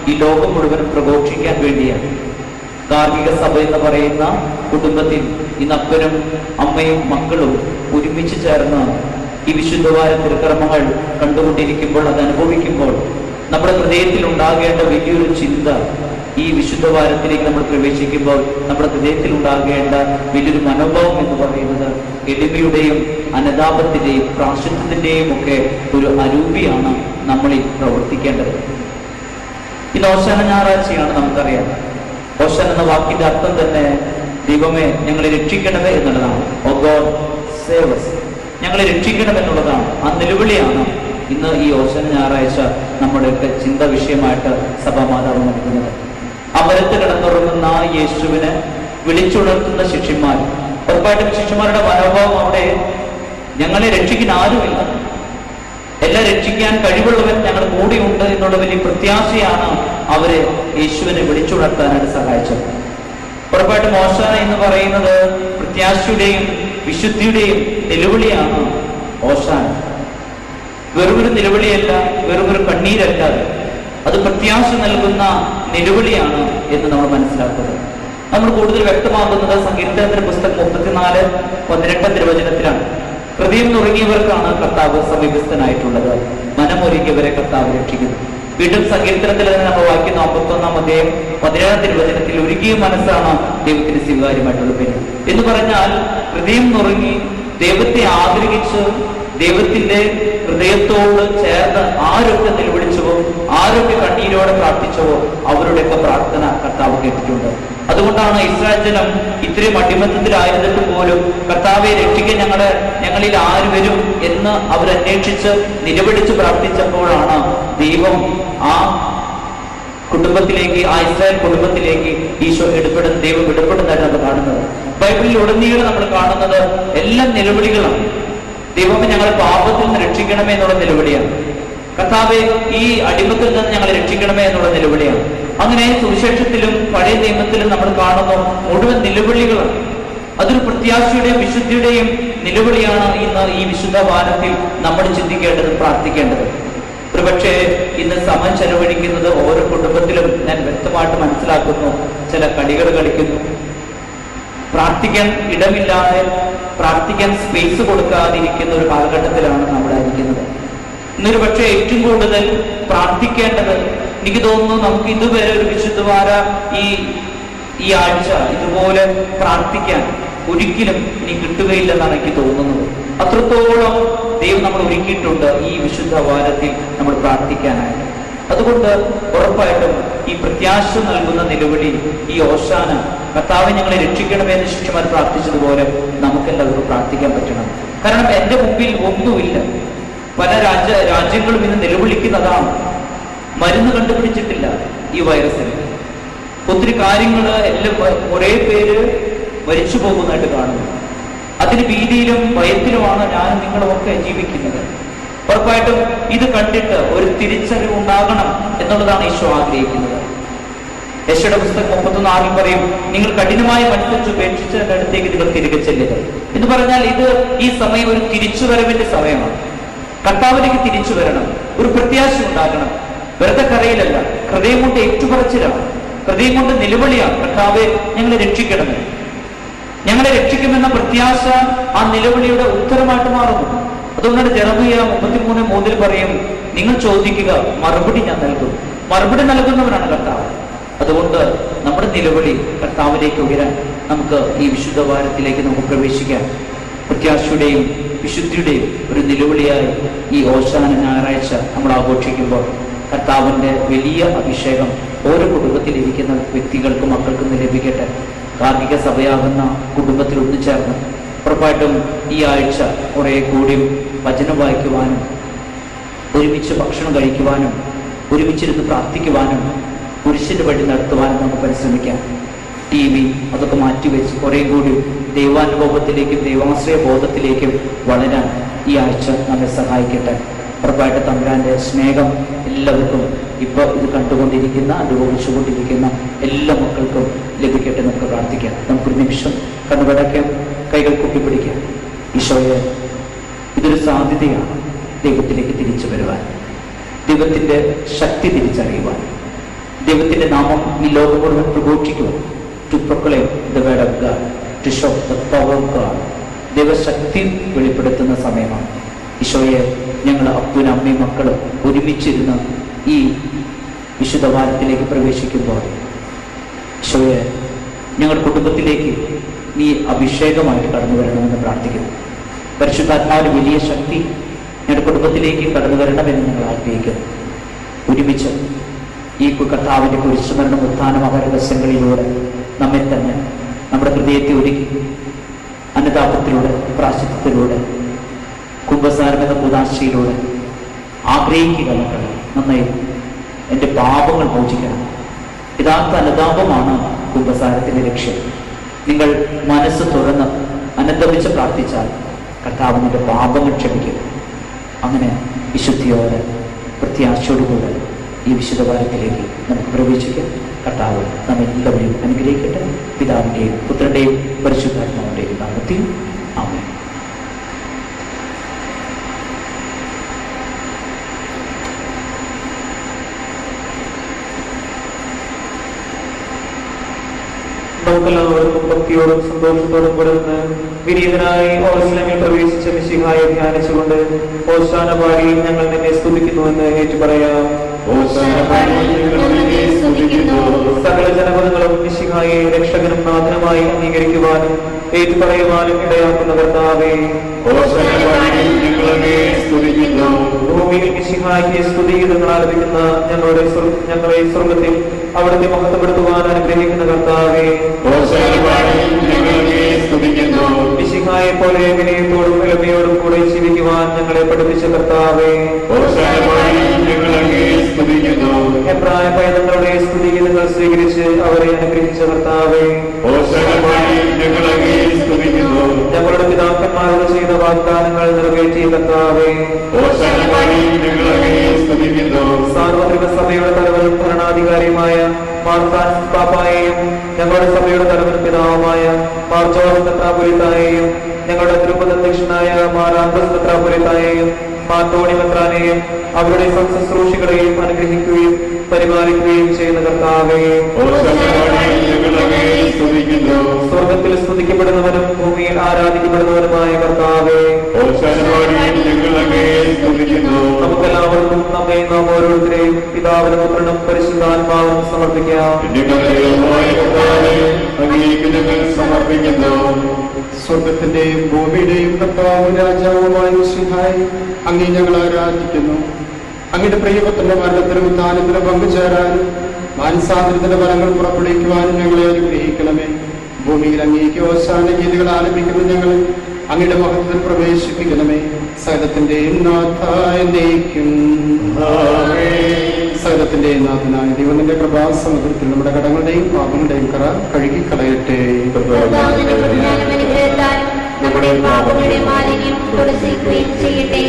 ഈ ലോകം മുഴുവനും പ്രഘോഷിക്കാൻ വേണ്ടിയാണ്. ഗാർഹിക സഭ എന്ന് പറയുന്ന കുടുംബത്തിൽ ഇന്ന് അപ്പനും അമ്മയും മക്കളും ഒരുമിച്ച് ചേർന്ന് ഈ വിശുദ്ധവാര തിരുക്കർമ്മങ്ങൾ കണ്ടുകൊണ്ടിരിക്കുമ്പോൾ, അത് അനുഭവിക്കുമ്പോൾ നമ്മുടെ ഹൃദയത്തിൽ ഉണ്ടാകേണ്ട വലിയൊരു ചിന്ത, ഈ വിശുദ്ധവാരത്തിലേക്ക് നമ്മൾ പ്രവേശിക്കുമ്പോൾ നമ്മുടെ ഹൃദയത്തിൽ ഉണ്ടാകേണ്ട വലിയൊരു മനോഭാവം എന്ന് പറയുന്നത് എളിമയുടെയും അനുതാപത്തിന്റെയും പ്രാശസ്ത്യത്തിന്റെയും ഒക്കെ ഒരു അരൂപിയാണ് നമ്മളിൽ പ്രവർത്തിക്കേണ്ടത്. ഇത് ഓശാന ഞായറാഴ്ചയാണ്, നമുക്കറിയാം. ഓശാന എന്ന വാക്കിന്റെ അർത്ഥം തന്നെ ദൈവമേ ഞങ്ങളെ രക്ഷിക്കണമേ എന്നുള്ളതാണ്. ഓ ഗോഡ് സേവ് us, ഞങ്ങളെ രക്ഷിക്കണമെന്നുള്ളതാണ്. ആ നിലവിളിയാണ് ഇന്ന് ഈ ഓശാന ഞായറാഴ്ച നമ്മുടെയൊക്കെ ചിന്ത വിഷയമായിട്ട് സഭാമാതാവ് നൽകുന്നത്. അമരത്ത് കിടന്നുറങ്ങുന്ന യേശുവിനെ വിളിച്ചുണർത്തുന്ന ശിഷ്യന്മാർ, ഉറപ്പായിട്ടും ശിഷ്യന്മാരുടെ മനോഭാവം അവിടെ ഞങ്ങളെ രക്ഷിക്കാൻ ആരുമില്ല, എല്ലാം രക്ഷിക്കാൻ കഴിവുള്ളവൻ ഞങ്ങൾ കൂടിയുണ്ട് എന്നുള്ള വലിയ പ്രത്യാശയാണ് അവരെ യേശുവിനെ വിളിച്ചുണർത്താനായിട്ട് സഹായിച്ചത്. ഉറപ്പായിട്ടും ഓശാന എന്ന് പറയുന്നത് പ്രത്യാശയുടെയും വിശുദ്ധിയുടെയും നിലവിളിയാണ്. ഓശാന വെറുമൊരു നിലവിളിയല്ല, വെറുമൊരു കണ്ണീരല്ല, അത് പ്രത്യാശ നൽകുന്ന നിലവിളിയാണ് എന്ന് നമ്മൾ മനസ്സിലാക്കുന്നത്. നമ്മൾ കൂടുതൽ വ്യക്തമാക്കുന്നത് സങ്കീർത്തനത്തിന്റെ പുസ്തകം 34:12 തിരുവചനത്തിലാണ്. ഹൃദയം നുറുങ്ങിയവർക്കാണ് കർത്താവ് സമീപസ്ഥനായിട്ടുള്ളത്, മനമൊരുങ്ങിയവരെ കർത്താവ് രക്ഷിക്കുന്നു. വീണ്ടും സങ്കീർത്തനത്തിൽ തന്നെ നമ്മൾ വായിക്കുന്ന 51-ാം അധ്യായം 17-ാം തിരുവചനത്തിൽ ഒരുങ്ങിയ മനസ്സാണ് ദൈവത്തിന് സ്വീകാര്യമായിട്ടുള്ള പേര് എന്ന് പറഞ്ഞാൽ, ഹൃദയം നുറുങ്ങി ദൈവത്തെ ആഗ്രഹിച്ച് ദൈവത്തിന്റെ ഹൃദയത്തോട് ചേർന്ന് ആരൊക്കെ നിലവിളിച്ചുവോ, ആരൊക്കെ കണ്ണീരോടെ പ്രാർത്ഥിച്ചുവോ അവരുടെയൊക്കെ പ്രാർത്ഥന കർത്താവ് കേട്ടിട്ടുണ്ട്. അതുകൊണ്ട് അതുകൊണ്ടാണ് ഇസ്രായേൽ ജനം ഇത്രയും അടിമത്തത്തിലായിരുന്നിട്ട് പോലും കർത്താവെ രക്ഷിക്കാൻ ഞങ്ങളിൽ ആര് വരും എന്ന് അവരന്വേഷിച്ച് നിലവിളിച്ച് പ്രാർത്ഥിച്ചപ്പോഴാണ് ദൈവം ആ കുടുംബത്തിലേക്ക്, ആ ഇസ്രായേൽ കുടുംബത്തിലേക്ക് ദൈവം ഇടപെടുന്നതായിട്ട് നമ്മൾ കാണുന്നത്. ബൈബിളിൽ ഉടനീളം നമ്മൾ കാണുന്നത് എല്ലാം നിലവിളികളാണ്. ദൈവമേ ഞങ്ങളെ പാപത്തിൽ നിന്ന് രക്ഷിക്കണമേ എന്നുള്ള നിലവിളിയാണ്. കർത്താവെ ഈ അടിമത്തിൽ നിന്ന് ഞങ്ങളെ രക്ഷിക്കണമേ എന്നുള്ള നിലവിളിയാണ്. അങ്ങനെ സുവിശേഷത്തിലും പഴയ നിയമത്തിലും നമ്മൾ കാണുന്നു മുഴുവൻ നിലവിളികളാണ്. അതൊരു പ്രത്യാശയുടെയും വിശുദ്ധിയുടെയും നിലവിളിയാണ് ഇന്ന് ഈ വിശുദ്ധ വാരത്തിൽ നമ്മൾ ചിന്തിക്കേണ്ടത്, പ്രാർത്ഥിക്കേണ്ടത്. ഒരുപക്ഷെ ഇന്ന് സമയം ചെലവഴിക്കുന്നത് ഓരോ കുടുംബത്തിലും ഞാൻ വ്യക്തമായിട്ട് മനസ്സിലാക്കുന്നു, ചില കളികൾ കളിക്കുന്നു, പ്രാർത്ഥിക്കാൻ ഇടമില്ലാതെ, പ്രാർത്ഥിക്കാൻ സ്പേസ് കൊടുക്കാതിരിക്കുന്ന ഒരു കാലഘട്ടത്തിലാണ് നമ്മളായിരിക്കുന്നത്. ഇന്നൊരു പക്ഷേ ഏറ്റവും കൂടുതൽ പ്രാർത്ഥിക്കേണ്ടത്, എനിക്ക് തോന്നുന്നു നമുക്ക് ഇതുവരെ ഒരു വിശുദ്ധവാര ഈ ആഴ്ച ഇതുപോലെ പ്രാർത്ഥിക്കാൻ ഒരിക്കലും ഇനി കിട്ടുകയില്ലെന്നാണ് എനിക്ക് തോന്നുന്നത്. അത്രത്തോളം ദൈവം നമ്മൾ ഒരുക്കിയിട്ടുണ്ട് ഈ വിശുദ്ധ വാരത്തിൽ നമ്മൾ പ്രാർത്ഥിക്കാനായിട്ട്. അതുകൊണ്ട് ഉറപ്പായിട്ടും ഈ പ്രത്യാശ നൽകുന്ന നിലവിളി, ഈ ഓശാന, കർത്താവെ ഞങ്ങളെ രക്ഷിക്കണമേ എന്ന് ശിഷ്യന്മാർ പ്രാർത്ഥിച്ചതുപോലെ നമുക്കെല്ലാവർക്കും പ്രാർത്ഥിക്കാൻ പറ്റണം. കാരണം എന്റെ മുമ്പിൽ ഒന്നുമില്ല. പല രാജ്യങ്ങളും ഇന്ന് നിലവിളിക്കുന്നതാണ്. മരുന്ന് കണ്ടുപിടിച്ചിട്ടില്ല ഈ വൈറസിന്. ഒത്തിരി കാര്യങ്ങൾ എല്ലാം കുറേ പേര് മരിച്ചു പോകുന്നതായിട്ട് കാണുന്നു. അതിന് ഭീതിയിലും ഭയത്തിലുമാണ് ഞാനും നിങ്ങളും ഒക്കെ ജീവിക്കുന്നത്. ഉറപ്പായിട്ടും ഇത് കണ്ടിട്ട് ഒരു തിരിച്ചറിവ് ഉണ്ടാകണം എന്നുള്ളതാണ് ഈശോ ആഗ്രഹിക്കുന്നത്. യെശയ്യായുടെ പുസ്തകം 31:6 പറയും, നിങ്ങൾ കഠിനമായ മനസ്സ് ഉപേക്ഷിച്ചതിന്റെ അടുത്തേക്ക് നിങ്ങൾ തിരികെ ചെല്ലുക എന്ന് പറഞ്ഞാൽ ഈ സമയം ഒരു തിരിച്ചുവരവിന്റെ സമയമാണ്. കർത്താവിലേക്ക് തിരിച്ചു വരണം, ഒരു പ്രത്യാശ ഉണ്ടാകണം. വെറുതെ കരയിലല്ല, ഹൃദയം കൊണ്ട് ഏറ്റുപറച്ചിലാണ്, ഹൃദയം കൊണ്ട് നിലവിളിയാണ്. കർത്താവെ ഞങ്ങളെ രക്ഷിക്കണമേ, ഞങ്ങളെ രക്ഷിക്കുമെന്ന പ്രത്യാശ ആ നിലവിളിയുടെ ഉത്തരമായിട്ട് മാറുന്നു. അതുകൊണ്ടാണ് ജെറമിയ 33:3 പറയും, നിങ്ങൾ ചോദിക്കുക, മറുപടി ഞാൻ നൽകും. മറുപടി നൽകുന്നവനാണ് കർത്താവ്. അതുകൊണ്ട് നമ്മുടെ നിലവിളി കർത്താവിലേക്ക് ഉയരാൻ നമുക്ക് ഈ വിശുദ്ധ വാരത്തിലേക്ക് നമുക്ക് പ്രവേശിക്കാം. പ്രത്യാശയുടെയും വിശുദ്ധിയുടെയും ഒരു നിലവിളിയായി ഈ ഓശാന ഞായറാഴ്ച നമ്മൾ ആഘോഷിക്കുമ്പോൾ കർത്താവിൻ്റെ വലിയ അഭിഷേകം ഓരോ കുടുംബത്തിലിരിക്കുന്ന വ്യക്തികൾക്കും മക്കൾക്കും ലഭിക്കട്ടെ. ഗാർഹിക സഭയാകുന്ന കുടുംബത്തിൽ ഒന്നുചേർന്ന് ഉറപ്പായിട്ടും ഈ ആഴ്ച കുറേ കൂടി വചനം വായിക്കുവാനും ഒരുമിച്ച് ഭക്ഷണം കഴിക്കുവാനും ഒരുമിച്ചിരുന്ന് പ്രാർത്ഥിക്കുവാനും കുരിശിന്റെ വഴി നടത്തുവാനും നമുക്ക് പരിശ്രമിക്കാം. TV അതൊക്കെ മാറ്റിവെച്ച് കുറേ കൂടി ദൈവാനുഭവത്തിലേക്കും ദൈവാശ്രയ ബോധത്തിലേക്കും വളരാൻ ഈ ആഴ്ച നമ്മെ സഹായിക്കട്ടെ. ഉറപ്പായിട്ട് തമ്പുരാന്റെ സ്നേഹം എല്ലാവർക്കും ഇപ്പോൾ ഇത് കണ്ടുകൊണ്ടിരിക്കുന്ന, അനുഭവിച്ചുകൊണ്ടിരിക്കുന്ന എല്ലാ മക്കൾക്കും ലഭിക്കട്ടെ. നമുക്ക് പ്രാർത്ഥിക്കാം. നമുക്കൊരു നിമിഷം കണ്ണുകടയ്ക്കാം, കൈകൾ കൂട്ടിപ്പിടിക്കാം. ഈശോയെ, ഇതൊരു സാധ്യതയാണ് ദൈവത്തിലേക്ക് തിരിച്ചു വരുവാൻ, ദൈവത്തിൻ്റെ ശക്തി തിരിച്ചറിയുവാൻ, ദൈവത്തിൻ്റെ നാമം ഈ ലോകം മുഴുവൻ പ്രഘോഷിക്കുവാൻ. To proclaim the word of God, to show the power of God. ദൈവശക്തി വെളിപ്പെടുത്തുന്ന സമയമാണ്. ഈശോയെ, ഞങ്ങൾ അപ്പനും അമ്മയും മക്കളും ഒരുമിച്ചിരുന്ന് ഈ വിശുദ്ധ വാരത്തിലേക്ക് പ്രവേശിക്കുമ്പോൾ ഈശോയെ, ഞങ്ങളുടെ കുടുംബത്തിലേക്ക് നീ അഭിഷേകമായിട്ട് കടന്നു വരണമെന്ന് പ്രാർത്ഥിക്കുന്നു. പരിശുദ്ധാത്മാവിന് വലിയ ശക്തി ഞങ്ങളുടെ കുടുംബത്തിലേക്ക് കടന്നു വരണമെന്ന് ഞങ്ങൾ ആഗ്രഹിക്കുന്നു. ഒരുമിച്ച് ഈ കർത്താവിൻ്റെ കുരിശുമരണം ഉത്ഥാനമകര രഹസ്യങ്ങളിലൂടെ നമ്മെ തന്നെ, നമ്മുടെ ഹൃദയത്തെ ഒരുക്കി അനുതാപത്തിലൂടെ, പ്രാശ്ചിത്യത്തിലൂടെ, കുംഭസാരം എന്ന കൂദാശയിലൂടെ ആഗ്രഹിക്കുക. മക്കൾ നന്നായി എൻ്റെ പാപങ്ങൾ മോചിക്കണം. യഥാർത്ഥ അനുതാപമാണ് കുംഭസാരത്തിൻ്റെ ലക്ഷ്യം. നിങ്ങൾ മനസ്സ് തുറന്ന് അനുതപിച്ച് പ്രാർത്ഥിച്ചാൽ കർത്താവ് നിന്റെ പാപങ്ങൾ ക്ഷമിക്കും. അങ്ങനെ വിശുദ്ധിയോടെ പ്രത്യാശയോടുകൂടെ ഈ വിശുദ്ധ വാരത്തിലേക്ക് നമുക്ക് പ്രവേശിക്കാം. കർത്താവ് നമ്മെല്ലാവരെയും അനുഗ്രഹിക്കട്ടെ. പിതാവിൻ്റെയും പുത്രൻ്റെയും പരിശുദ്ധാത്മാവിൻ്റെയും നാമത്തിൽ ആമേൻ. നമുക്കെല്ലാവർക്കും ഭക്തിയോടും സന്തോഷത്തോടും കൂടെ വിനീതനായി ഓസ്ലമിൽ പ്രവേശിച്ച മിശിഹായെ ധ്യാനിച്ചുകൊണ്ട് ഓശാന പാടി ഞങ്ങൾ നിന്നെ സ്തുതിക്കുന്നുവെന്ന് ഏറ്റുപറയാം. സകല ജനപദങ്ങളും മിശിഹായെ രക്ഷകനും നാഥനുമായി അംഗീകരിക്കുവാനും ഏറ്റുപറയുവാനും ഇടയാക്കുന്ന കർത്താവേ, ഞങ്ങളങ്ങേ സ്തുതിക്കുന്നു. ഭൂമിയിൽ മിശിഹായ്ക്ക് സ്തുതിഗീതങ്ങൾ ആലപിക്കുന്ന ഞങ്ങളെ സ്വർഗ്ഗത്തിൽ അവിടുത്തെ മഹത്വപ്പെടുത്തുവാൻ അനുഗ്രഹിക്കുന്ന കർത്താവേ, ഹോശാന പാടി ഞങ്ങളങ്ങേ സ്തുതിക്കുന്നു. മിശിഹായെ പോലെ വിനയത്തോടും എളിമയോടും കൂടെ ജീവിക്കുവാൻ ഞങ്ങളെ പഠിപ്പിച്ച കർത്താവേ, ഹോശാന പാടി ഞങ്ങളങ്ങേ സ്തുതിക്കുന്നു. എബ്രായ പൈതങ്ങളുടെ സ്തുതിഗീതങ്ങൾ സ്വീകരിച്ച് അവരെ അനുഗ്രഹിച്ച കർത്താവേ, ഹോശാന പാടി ഞങ്ങളങ്ങേ സ്തുതിക്കുന്നു. ഞങ്ങളുടെ പിതാക്കന്മാരോട് ചെയ്ത വാഗ്ദാനങ്ങൾ നിറവേറ്റിയ കർത്താവേ, ഹോശാന പാടി ഞങ്ങളങ്ങേ സ്തുതിക്കുന്നു. സാർവത്രിക സഭയുടെ തലവനും ഭരണാധികാരിയുമായ മാർ ഫ്രാൻസിസ് പാപ്പായെയും ഞങ്ങളുടെ സഭയുടെ തലവനും പിതാവുമായ മാർ ജോർജ് മെത്രാപ്പൊലീത്തായെയും ഞങ്ങളുടെ തിരുപ്പതധ്യക്ഷനായ മാർ ആൻഡ്രസ് മെത്രാപ്പൊലീത്തായെയും മാർ ടോണി മെത്രാനെയും അവരുടെ ശുശ്രൂഷികളെയും അനുഗ്രഹിക്കുകയും പരിപാലിക്കുകയും ചെയ്യുന്ന കർത്താവേ, ഹോശാന പാടി ഞങ്ങളങ്ങേ സ്തുതിക്കുന്നു. സ്വർഗത്തിൽ സ്തുതിക്കപ്പെടുന്നവനും ഭൂമിയിൽ ആരാധിക്കപ്പെടുന്നവനുമായ കർത്താവേ, ഹോശാന പാടി ഞങ്ങളങ്ങേ സ്തുതിക്കുന്നു. നമുക്കെല്ലാവർക്കും നമ്മെ നാം ഓരോരുത്തരെയും പിതാവിനും പുത്രനും പരിശുദ്ധാത്മാവും സമർപ്പിക്കാം. ഞങ്ങളുടെ ദൈവമായ കർത്താവേ, അങ്ങേക്ക് ഞങ്ങൾ സമർപ്പിക്കുന്നു. സ്വർഗത്തിന്റെയും ഭൂമിയുടെയും കർത്താവും രാജാവുമായ മിശിഹായി അങ്ങേ ഞങ്ങൾ ആരാധിക്കുന്നു. അങ്ങയുടെ പ്രിയപുത്രന്റെ മരണത്തിലും ഉത്ഥാനത്തിലും പങ്കുചേരാനും മാനസാന്തരത്തിന്റെ ഫലങ്ങൾ പുറപ്പെടുവിക്കുവാനും ഞങ്ങളെ അനുഗ്രഹിക്കണമേ. ഭൂമിയിൽ അങ്ങേക്ക് ഹോശാന ഗീതികൾ ആലപിക്കുന്ന ഞങ്ങൾ അങ്ങയുടെ മഹത്വത്തിൽ പ്രവേശിപ്പിക്കണമേ. സകലത്തിന്റെയും നാഥായേക്കും സകലത്തിന്റെയും നാഥനായ ദൈവത്തിന്റെ കൃപാസമുദ്രത്തിൽ നമ്മുടെ കടങ്ങളുടെയും പാപങ്ങളുടെയും കറ കഴുകിക്കളയട്ടെ. നമ്മുടെ പാപങ്ങളുടെ മാലിന്യം തുടച്ചിക്കുകയും ചെയ്യട്ടെ.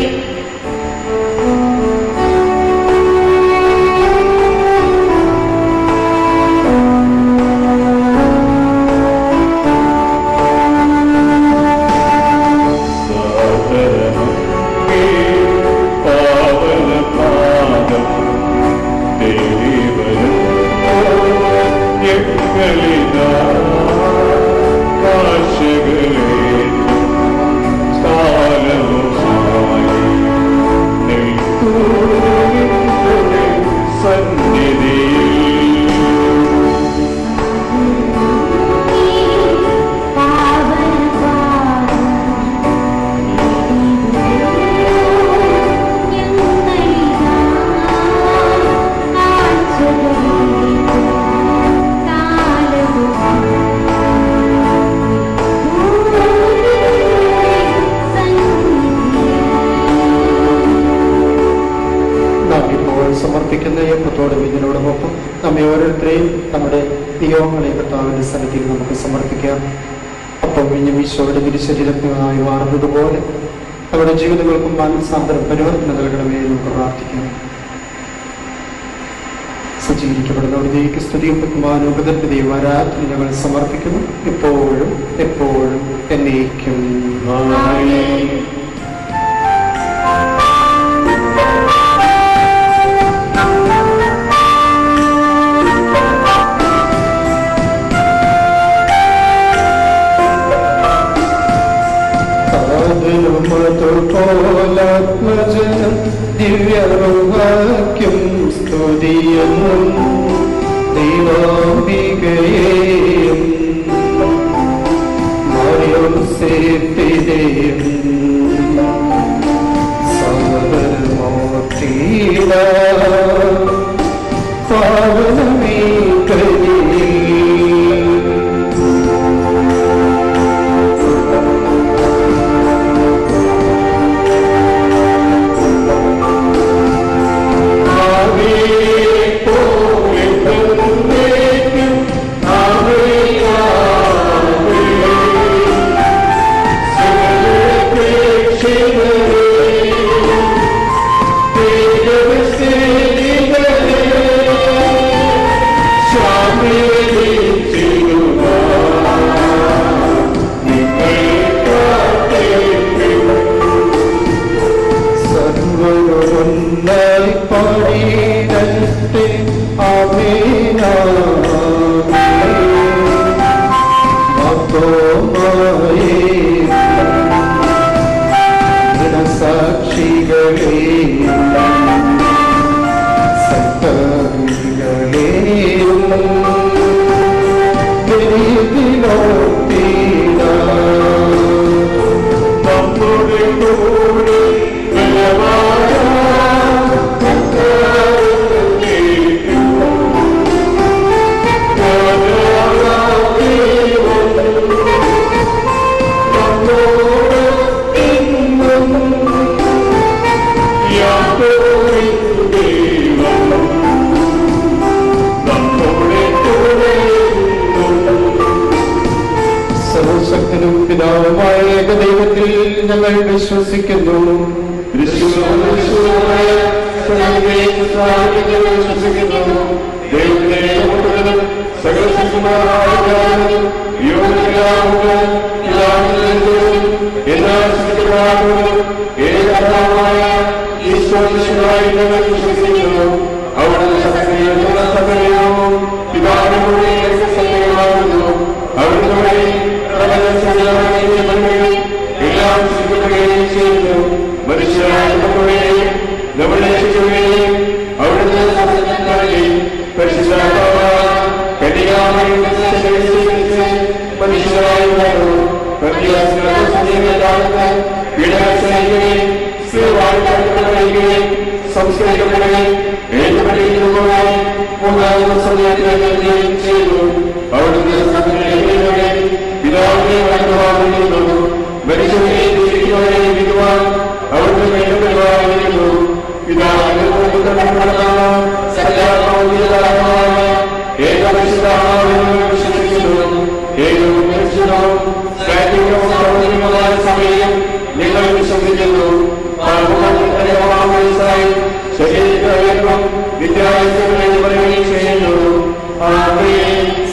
സമർപ്പിക്കുന്ന യപ്പത്തോടും ഇതിനോടൊപ്പം നമ്മെ ഓരോരുത്തരെയും നമ്മുടെ നിയോഗങ്ങളെ കർത്താവിന്റെ സന്നിധിയിൽ നമുക്ക് സമർപ്പിക്കാം. അപ്പം വീഞ്ഞും ഈശോയുടെ തിരുശരീരത്തിനായി മാറുന്നതുപോലെ നമ്മുടെ ജീവിതങ്ങൾക്കും മാനസാന്തരം പരിവർത്തനം നൽകണമേ നമുക്ക് പ്രാർത്ഥിക്കാം. സജ്ജീകരിക്കപ്പെടുന്നവരുടെയൊക്കെ സ്തുതിയും ബഹുമാനവും കൃതജ്ഞതയും ആരാധന ഞങ്ങൾ സമർപ്പിക്കുന്നു, ഇപ്പോഴും എപ്പോഴും എന്നേക്കും. ോലാത്മജനം ദിവ്യവാക്യം സ്തുതിയെന്നും ദൈവാംബികയെയും മറിയം സേത്തിനെയും സഹോദരമൂർത്തിയില പാവനമേ കരുണേ. Stay ക്രിസ്തുവും പിതാവുമായ ഏകദൈവത്തിൽ ഞങ്ങൾ വിശ്വസിക്കുന്നു.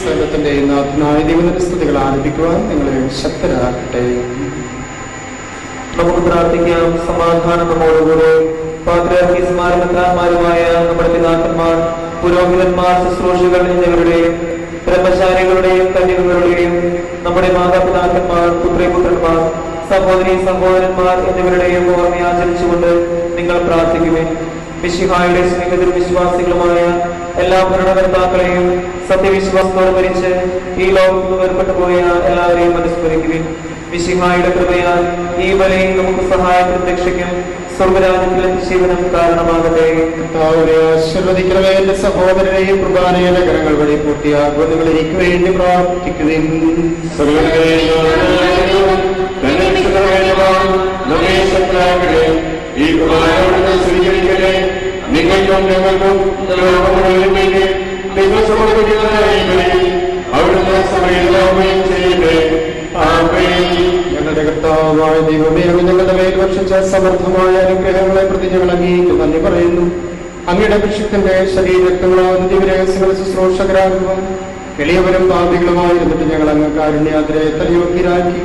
സർവത്തിന്റെ നാഥനായ ദൈവത്തിന്റെ സ്തുതികൾ ആരംഭിക്കുവാൻ നിങ്ങളെ ശക്തരാക്കട്ടെ. നമുക്ക് പ്രാർത്ഥിക്കാം. സമാധാനം നമ്മോടുകൂടെ. പാത്രിയാർക്കീസ്മാരുമായ നമ്മുടെ പിതാക്കന്മാർ, പുരോഹിതന്മാർ, ശുശ്രൂഷകൾ എന്നിവരുടെയും ബ്രഹ്മചാരികളുടെയും കന്യകകളുടെയും നമ്മുടെ മാതാപിതാക്കന്മാർ, പുത്രന്മാർ, സഹോദരി സഹോദരന്മാർ എന്നിവരുടെയും ഓർമ്മയാചരിച്ചുകൊണ്ട് നിങ്ങൾ പ്രാർത്ഥിക്കുവിൻ. മിശിഹായുടെ സ്നേഹിതരും വിശ്വാസികളുമായ എല്ലാ ഭരണകർത്താക്കളെയും സത്യവിശ്വാസത്തോടെ മരിച്ച് ഈ ലോകത്ത് വേർപെട്ടു പോയ എല്ലാവരെയും അനുസ്മരിക്കുവിൻ. മിശിഹായുടെ കൃപയാൽ ഈ ബലിയിൽ നമുക്ക് സഹായത്തിനും രക്ഷയ്ക്കും സ്വർഗരാജ്യത്തിലെ ജീവനം കാരണമാകട്ടെ. ആശീർവദിക്കണമേ. എന്റെ സഹോദരനെയും കുർബാനയുടെ കരങ്ങൾ വഴി പൂർത്തിയാകുവാൻ നിങ്ങൾ എനിക്ക് വേണ്ടി പ്രാർത്ഥിക്കുവിൻ. ഈ കുർബാനയോട് സ്വീകരിക്കട്ടെ. നിങ്ങൾക്കും ഞങ്ങൾക്കും നിങ്ങൾ സമർപ്പിക്കുന്ന അവിടുന്ന് സമയം ചെയ്യട്ടെ. ഞങ്ങളുടെ കർത്താവായ ദൈവമേ, അങ്ങ് ഞങ്ങളുടെ മേൽ വർഷിച്ച സമർത്ഥമായ അനുഗ്രഹങ്ങളെ പ്രതി ഞങ്ങൾ അങ്ങേക്ക് നന്ദി പറയുന്നു. അങ്ങയുടെ അഭിഷിക്തന്റെ ശരീരങ്ങളാവുന്ന ദിവ്യരഹസ്യങ്ങൾ ശുശ്രൂഷകരാകുവാൻ എളിയവരും പാപികളുമായിരുന്നിട്ട് ഞങ്ങൾ അങ്ങ് കാരുണ്യാദ്രയത്തിൽ യോഗ്യരാക്കി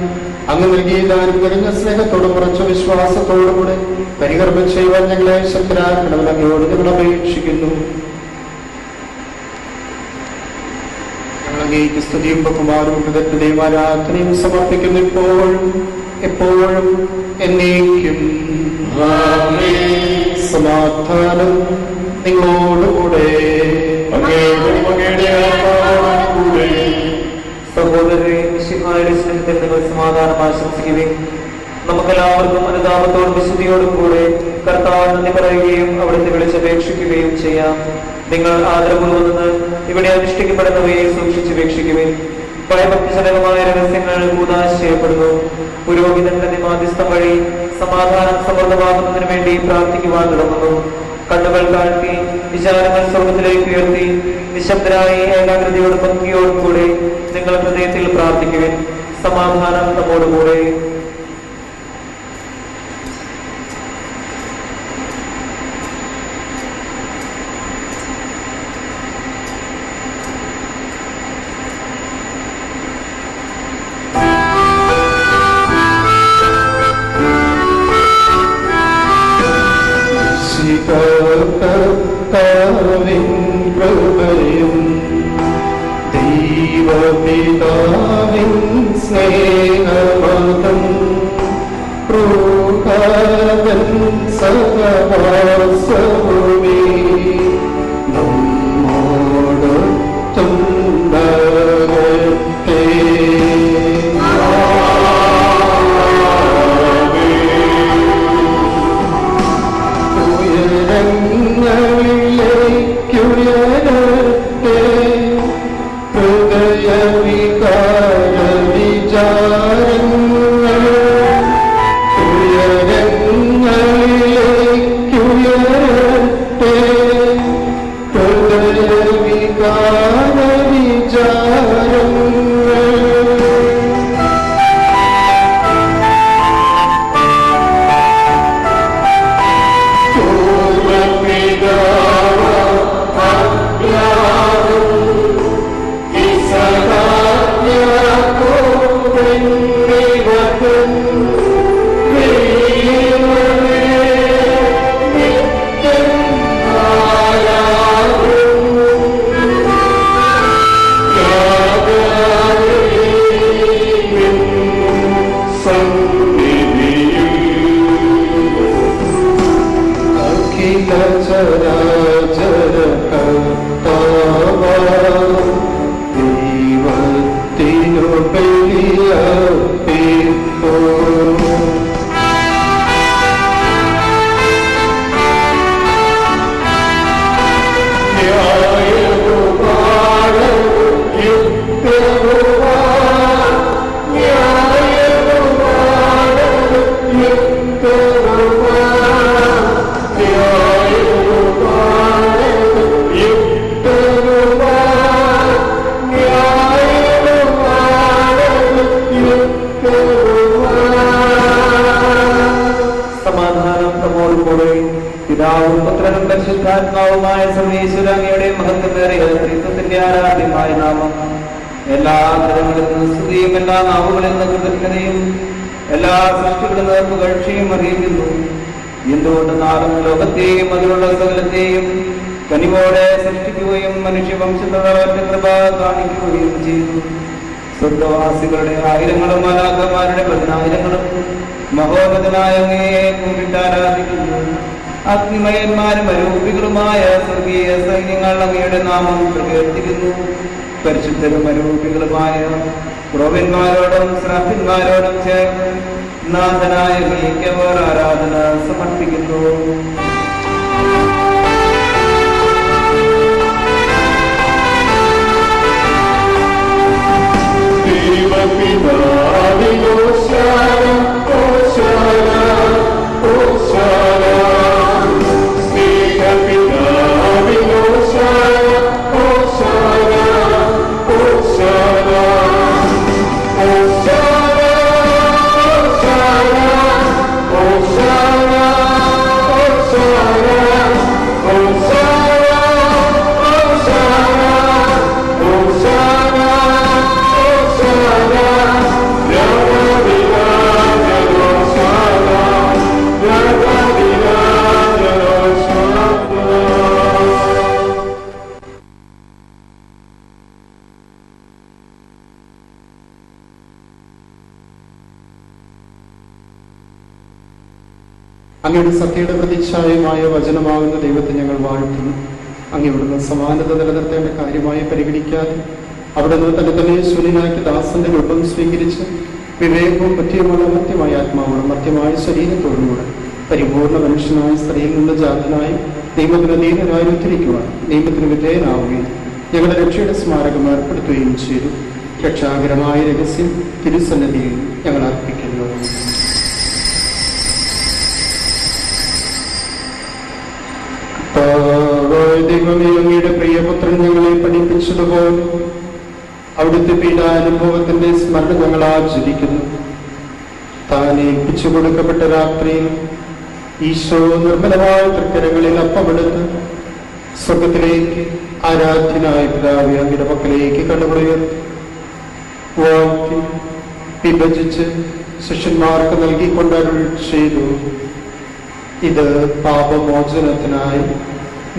അങ്ങ് നൽകിയ ദാനം കഴിഞ്ഞ സ്നേഹത്തോടും ഉറച്ച വിശ്വാസത്തോടും കൂടെ പരികർമ്മം ചെയ്യുവാൻ ഞങ്ങളെ ശക്തരാക്കണമെന്ന് അങ്ങയോട് ഞങ്ങൾ അപേക്ഷിക്കുന്നു. അങ്ങേക്ക് സ്തുതിയും ബഹുമാനവും കൃതജ്ഞതയും ആരാധനയും സമർപ്പിക്കുന്നു, ഇപ്പോഴും എപ്പോഴും എന്നേക്കും. സമാധാനം നിങ്ങളോടുകൂടെ. സഹോദരരെ, മിശിഹായുടെ സ്നേഹത്തിൽ നിങ്ങൾ സമാധാനം ആശംസിക്കുകയും നമുക്കെല്ലാവർക്കും അനുതാപത്തോടും വിശുദ്ധിയോടും കൂടെ കർത്താവിന് നന്ദി പറയുകയും അവിടുത്തെ വിളിച്ചപേക്ഷിക്കുകയും ചെയ്യാം. നിങ്ങൾ ആദരപൂർവ്വം നിന്ന് ഇവിടെ അനുഷ്ഠിക്കപ്പെടുന്നവയെ സൂക്ഷിച്ചുപേക്ഷിക്കുകയും ഭയഭക്തിജനകമായ രഹസ്യങ്ങൾ കൂതാശ ചെയ്യപ്പെടുന്നു. പുരോഹിതൻ തന്നെ മാധ്യസ്ഥം വഴി സമാധാനം സമൃദ്ധമാകുന്നതിന് വേണ്ടി പ്രാർത്ഥിക്കുവാൻ തുടങ്ങുന്നു. കണ്ണുകൾ താഴ്ത്തി വിചാരങ്ങൾ സ്വർഗത്തിലേക്ക് ഉയർത്തി നിശബ്ദരായി ഏകാഗ്രതയോടും ഭക്തിയോടും കൂടെ നിങ്ങൾ ഹൃദയത്തിൽ പ്രാർത്ഥിക്കുവിൻ. സമാധാനം നമ്മോടുകൂടെ. കർത്താവിൻ കൃപയും ദൈവപിതാവിൻ സ്നേഹമതം പ്രൂഹവൻ സഹവാസവുമേ നമ്മോടൊത്തുണ്ടാകട്ടെ. ഉയരങ്ങളിലേക്കുയരട്ടെ ഹൃദയവികാര വിചാരങ്ങൾ. ഉയരങ്ങളിലേക്കുയരട്ടെ പിതാവുമായ സർവീശ്വര അങ്ങയുടെ മഹത്വമേറിയ ത്രിത്വത്തിന്റെ ആരാധ്യമായ നാമം എല്ലാ തരങ്ങളിൽ നിന്ന് സ്തുതിയും എല്ലാ നാവുകളിൽ നിന്ന് കൃതജ്ഞതയും എല്ലാ സൃഷ്ടികളിൽ നിന്ന് പുകഴ്ചയും അറിയിക്കുന്നു. എന്തുകൊണ്ട് നാളും ലോകത്തെയും അതിലുള്ള സകലത്തെയും കനിവോടെ സൃഷ്ടിക്കുകയും മനുഷ്യവംശത്തോടെ കൃപ കാണിക്കുകയും ചെയ്തു. സ്വർഗവാസികളുടെ ആയിരങ്ങളും മാലാഖമാരുടെ 10,000ങ്ങളും മഹോന്നതനായ അങ്ങയെ കുമ്പിട്ട് ആരാധിക്കുന്നു. അഗ്നിമയന്മാരും അരൂപികളുമായ സ്വർഗീയ സൈന്യങ്ങൾ അങ്ങയുടെ നാമം പ്രകീർത്തിക്കുന്നു. പരിശുദ്ധരും അരൂപികളുമായ ക്രോവന്മാരോടും ശ്രാഫന്മാരോടും ചേർന്ന് നാഥനായ അങ്ങേക്ക് അവർ ആരാധന സമർപ്പിക്കുന്നു. അങ്ങയുടെ സത്യയുടെ പ്രതിച്ഛായമായ വചനമാകുന്ന ദൈവത്തെ ഞങ്ങൾ വാഴ്ത്തുന്നു. അങ്ങയോടുള്ള സമാനത നിലനിർത്തേണ്ട കാര്യമായി പരിഗണിക്കാതെ അവിടുന്ന് തന്നെ ശൂന്യനാക്കി ദാസന്റെ രൂപം സ്വീകരിച്ച് വിവേകവും പറ്റിയുമുള്ള മത്യമായ ആത്മാവോടും മത്യമായ ശരീരത്തോടുകൂടെ പരിപൂർണ മനുഷ്യനായ സ്ത്രീയിൽ നിന്ന് ജാതനായി നിയമത്തിന് അധീനനായി ഉദ്ധരിക്കുവാൻ നിയമത്തിന് വിധേയനാവുകയും ഞങ്ങളുടെ രക്ഷയുടെ സ്മാരകം ഏർപ്പെടുത്തുകയും ചെയ്തു. രക്ഷാകരമായ രഹസ്യം തിരുസന്നിധിയിൽ ഞങ്ങൾ അർപ്പിക്കുന്നു. ദൈവമേ, അങ്ങയുടെ പ്രിയപുത്രൻ ഞങ്ങളെ പഠിപ്പിച്ചതുപോലെ അവിടുത്തെ പീഡാനുഭവത്തിന്റെ സ്മരണ ഞങ്ങൾ ആചരിക്കുന്നു. താൻ ഏൽപ്പിച്ചു കൊടുക്കപ്പെട്ട രാത്രിയിൽ ഈശോ നിർമ്മലമായ തൃക്കരങ്ങളിൽ അപ്പമെടുത്ത് സ്വർഗത്തിലേക്ക് ആരാധ്യനായ പിതാവേ അങ്ങയുടെ പക്കലേക്ക് കണ്ണുകളുയർത്തി വാഴ്ത്തി വിഭജിച്ച് ശിഷ്യന്മാർക്ക് നൽകിക്കൊണ്ട് അരുൾ ചെയ്തു: ഇത് പാപമോചനത്തിനായി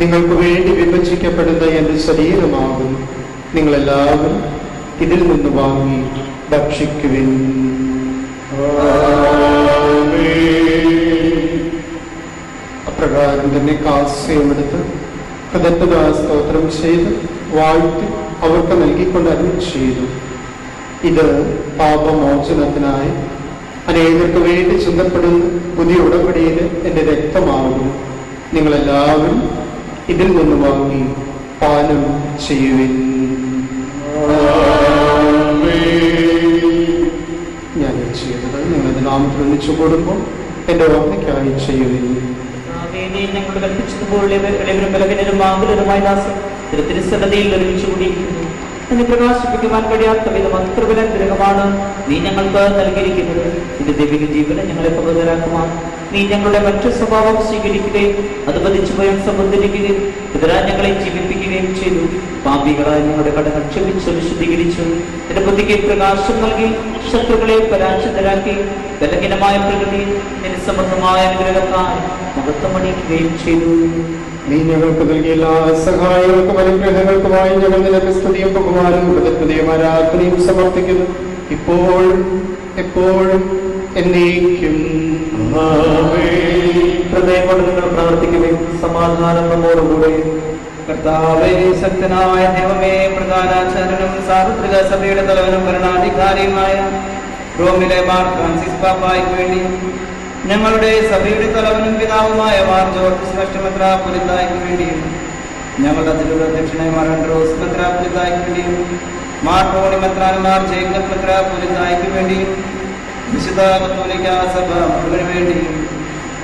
നിങ്ങൾക്ക് വേണ്ടി വിഭജിക്കപ്പെടുന്ന എന്റെ ശരീരമാകുന്നു. നിങ്ങളെല്ലാവരും ഇതിൽ നിന്ന് വാങ്ങി ഭക്ഷിക്കുവിൻ. അപ്രകാരം തന്നെ കാസ്യമെടുത്ത് കൃതജ്ഞതാ സ്തോത്രം ചെയ്ത് വാഴ്ത്തി അവർക്ക് നൽകിക്കൊണ്ട് അരുൾ ചെയ്തു: ഇത് പാപമോചനത്തിനായി അനേകർക്ക് വേണ്ടി ചിന്തപ്പെടുന്ന പുതിയ ഉടമ്പടിയില് എന്റെ രക്തമാകുന്നു. നിങ്ങളെല്ലാവരും ഇതിൽ നിന്ന് വാങ്ങി പാനം ചെയ്യുവിൻ. ഞാൻ ചെയ്തത് നിങ്ങളുടെ നാമത്തിൽ ഒന്നിച്ചു കൂടുമ്പോൾ എന്റെ ഓർമ്മയ്ക്കായി ചെയ്യുവിൻ. ഞങ്ങൾ കൽപ്പിച്ചതുപോലെ തിരുസന്നതിയിൽ ഒരുമിച്ച് കൂടിയിരിക്കുന്നു. അതിനെ പ്രകാശിപ്പിക്കുവാൻ കഴിയാത്ത വിധം അത്രബലഗ്രഹമാണ് നീ ഞങ്ങൾക്ക് നൽകിയിരിക്കുന്നത്. ഇത് ദൈവിക ജീവനെ ഞങ്ങളെ പകരാക്കുവാൻ നീ ഞങ്ങളുടെ മറ്റു സ്വഭാവം സ്വീകരിക്കുകയും അത് പതിച്ചു പോയാൽ സമുദ്രിക്കുകയും എതിരാ ഞങ്ങളെ ജീവിപ്പിക്കുകയും ചെയ്തു. പാപികളായി ഞങ്ങളുടെ കടങ്ങൾ ക്ഷമിച്ചു വിശുദ്ധീകരിച്ചു. നിന്റെ ബുദ്ധിക്ക് പ്രകാശം നൽകി ശത്രുക്കളെ പരാജിതരാക്കി ബലഹീനമായ പ്രകൃതി നിന്റെ സമൃദ്ധമായ അനുഗ്രഹത്താൽ മഹത്വമണിയിക്കുകയും ചെയ്തു. നീ ഞങ്ങൾക്ക് നൽകിയ എല്ലാ സഹായങ്ങൾക്കും അനുഗ്രഹങ്ങൾക്കുമായി ഞങ്ങൾ നിനക്ക് സ്തുതിയും ബഹുമാനവും കൃതജ്ഞതയും ആരാധനയും സമർപ്പിക്കുന്നു, ഇപ്പോഴും എപ്പോഴും എന്നേക്കും. ഹൃദയം കൊണ്ട് നിങ്ങൾ പ്രാർത്ഥിക്കുകയും സമാധാനം നമ്മോടുകൂടെ. കർത്താവേ, ശക്തനായ ദൈവമേ, പ്രധാനാചാര്യനും സാർവത്രിക സഭയുടെ തലവനും ഭരണാധികാരിയുമായ റോമിലെ മാർ ഫ്രാൻസിസ് പാപ്പായ്ക്ക് വേണ്ടി ഞങ്ങളുടെ സഭയുടെ തലവനും പിതാവുമായ മാർ ജോർജ് മെത്രാപ്പൊലീത്തായ്ക്ക് വേണ്ടിയും ഞങ്ങളുടെ അതിലൂടെ അധ്യക്ഷനായ മാർ ആൻഡ്രോസ് മെത്രാപ്പൊലീത്തായ്ക്ക് വേണ്ടിയും മാർ ടോണി മെത്രാൻമാർ ജേക്കബ് മെത്രാപ്പൊലീത്തായ്ക്ക് വേണ്ടിയും വിശുദ്ധ കത്തോലിക്ക സഭ മുഴുവന് വേണ്ടിയും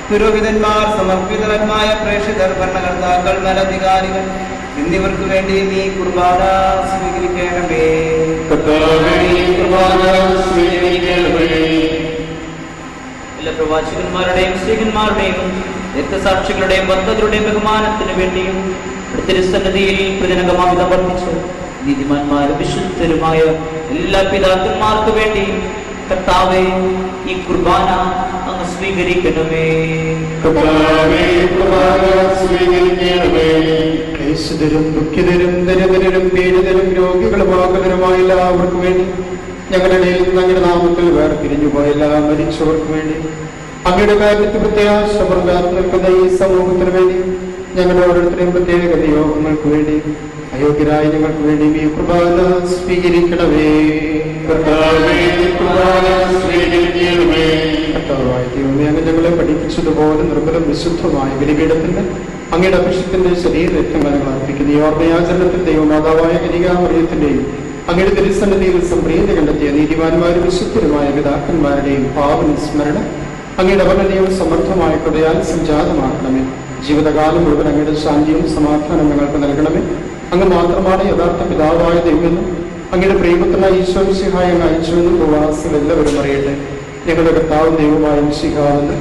പുരോഹിതന്മാർ, സമർപ്പിതന്മായ പ്രേക്ഷിതർ, ഭരണകർത്താക്കൾ, മേലധികാരികൾ എന്നിവർക്ക് വേണ്ടി നീ കുർബാന സ്വീകരിക്കണമേ. എല്ലാ പ്രവാചകന്മാരുടെയും സ്ത്രീകന്മാരുടെയും രക്തസാക്ഷികളുടെയും ബന്ധങ്ങളുടെയും ബഹുമാനത്തിനു വേണ്ടിയും തിരുസന്നിധിയിൽ പ്രതിനകമാവിധം വർദ്ധിച്ചു നീതിമാന്മാരും വിശുദ്ധരുമായ എല്ലാ പിതാക്കന്മാർക്ക് വേണ്ടിയും കർത്താവേ ഈ കുർബാന അങ്ങ് സ്വീകരിക്കണമേ. ക്ലേശിതരും ദുഃഖിതരും ദരിദ്രരും പീഡിതരും രോഗികളുമാകുന്നവരുമായ എല്ലാവർക്കും വേണ്ടി ഞങ്ങളുടെ അങ്ങയുടെ നാമത്തിൽ വേർപിരിഞ്ഞുപോയ എല്ലാ മരിച്ചവർക്ക് വേണ്ടി അങ്ങയുടെ കാര്യത്തിൽ പ്രത്യാശ നിൽക്കുന്ന ഈ സമൂഹത്തിന് വേണ്ടി ഞങ്ങളുടെ ഓരോരുത്തരെയും പ്രത്യേക നിയോഗങ്ങൾക്ക് വേണ്ടി അയോഗ്യരായ ഞങ്ങൾക്ക് വേണ്ടി ഈ കുർബാന സ്വീകരിക്കണമേ. കർത്താവായ ദൈവമേ, അങ്ങ് ഞങ്ങളെ പഠിപ്പിച്ചതുപോലെ നിർമ്മലം വിശുദ്ധമായ ബലിപീഠത്തിന്റെ അങ്ങയുടെ അഭിഷേകത്തിന്റെ ശരീരരക്തങ്ങൾ ഞങ്ങൾ അർപ്പിക്കുന്ന ഈ ഓർമ്മയാചരണത്തിൽ ദൈവമാതാവായ കനികാമറിയത്തിന്റെയും അങ്ങയുടെ തിരുസന്നിധിയിൽ സംപ്രീതി കണ്ടെത്തിയ നീതിമാന്മാരും വിശുദ്ധരുമായ പിതാക്കന്മാരുടെയും പാവന സ്മരണ അങ്ങയുടെ അപകടയും സമർത്ഥമായ കൃപയാൽ സംജാതമാക്കണമേ. ജീവിതകാലം മുഴുവൻ അങ്ങയുടെ ശാന്തിയും സമാധാനം ഞങ്ങൾക്ക് നൽകണമേ. അങ്ങ് മാത്രമാണ് യഥാർത്ഥ പിതാവായ ദൈവമെന്നും അങ്ങയുടെ പ്രിയപുത്രനായ ഈശോ മിശിഹായെ അങ്ങ് അയച്ചുവെന്നും പ്രവാസികൾ എല്ലാവരും അറിയട്ടെ. ഞങ്ങളുടെ കർത്താവും ദൈവമായ മിശിഹാവെന്ന്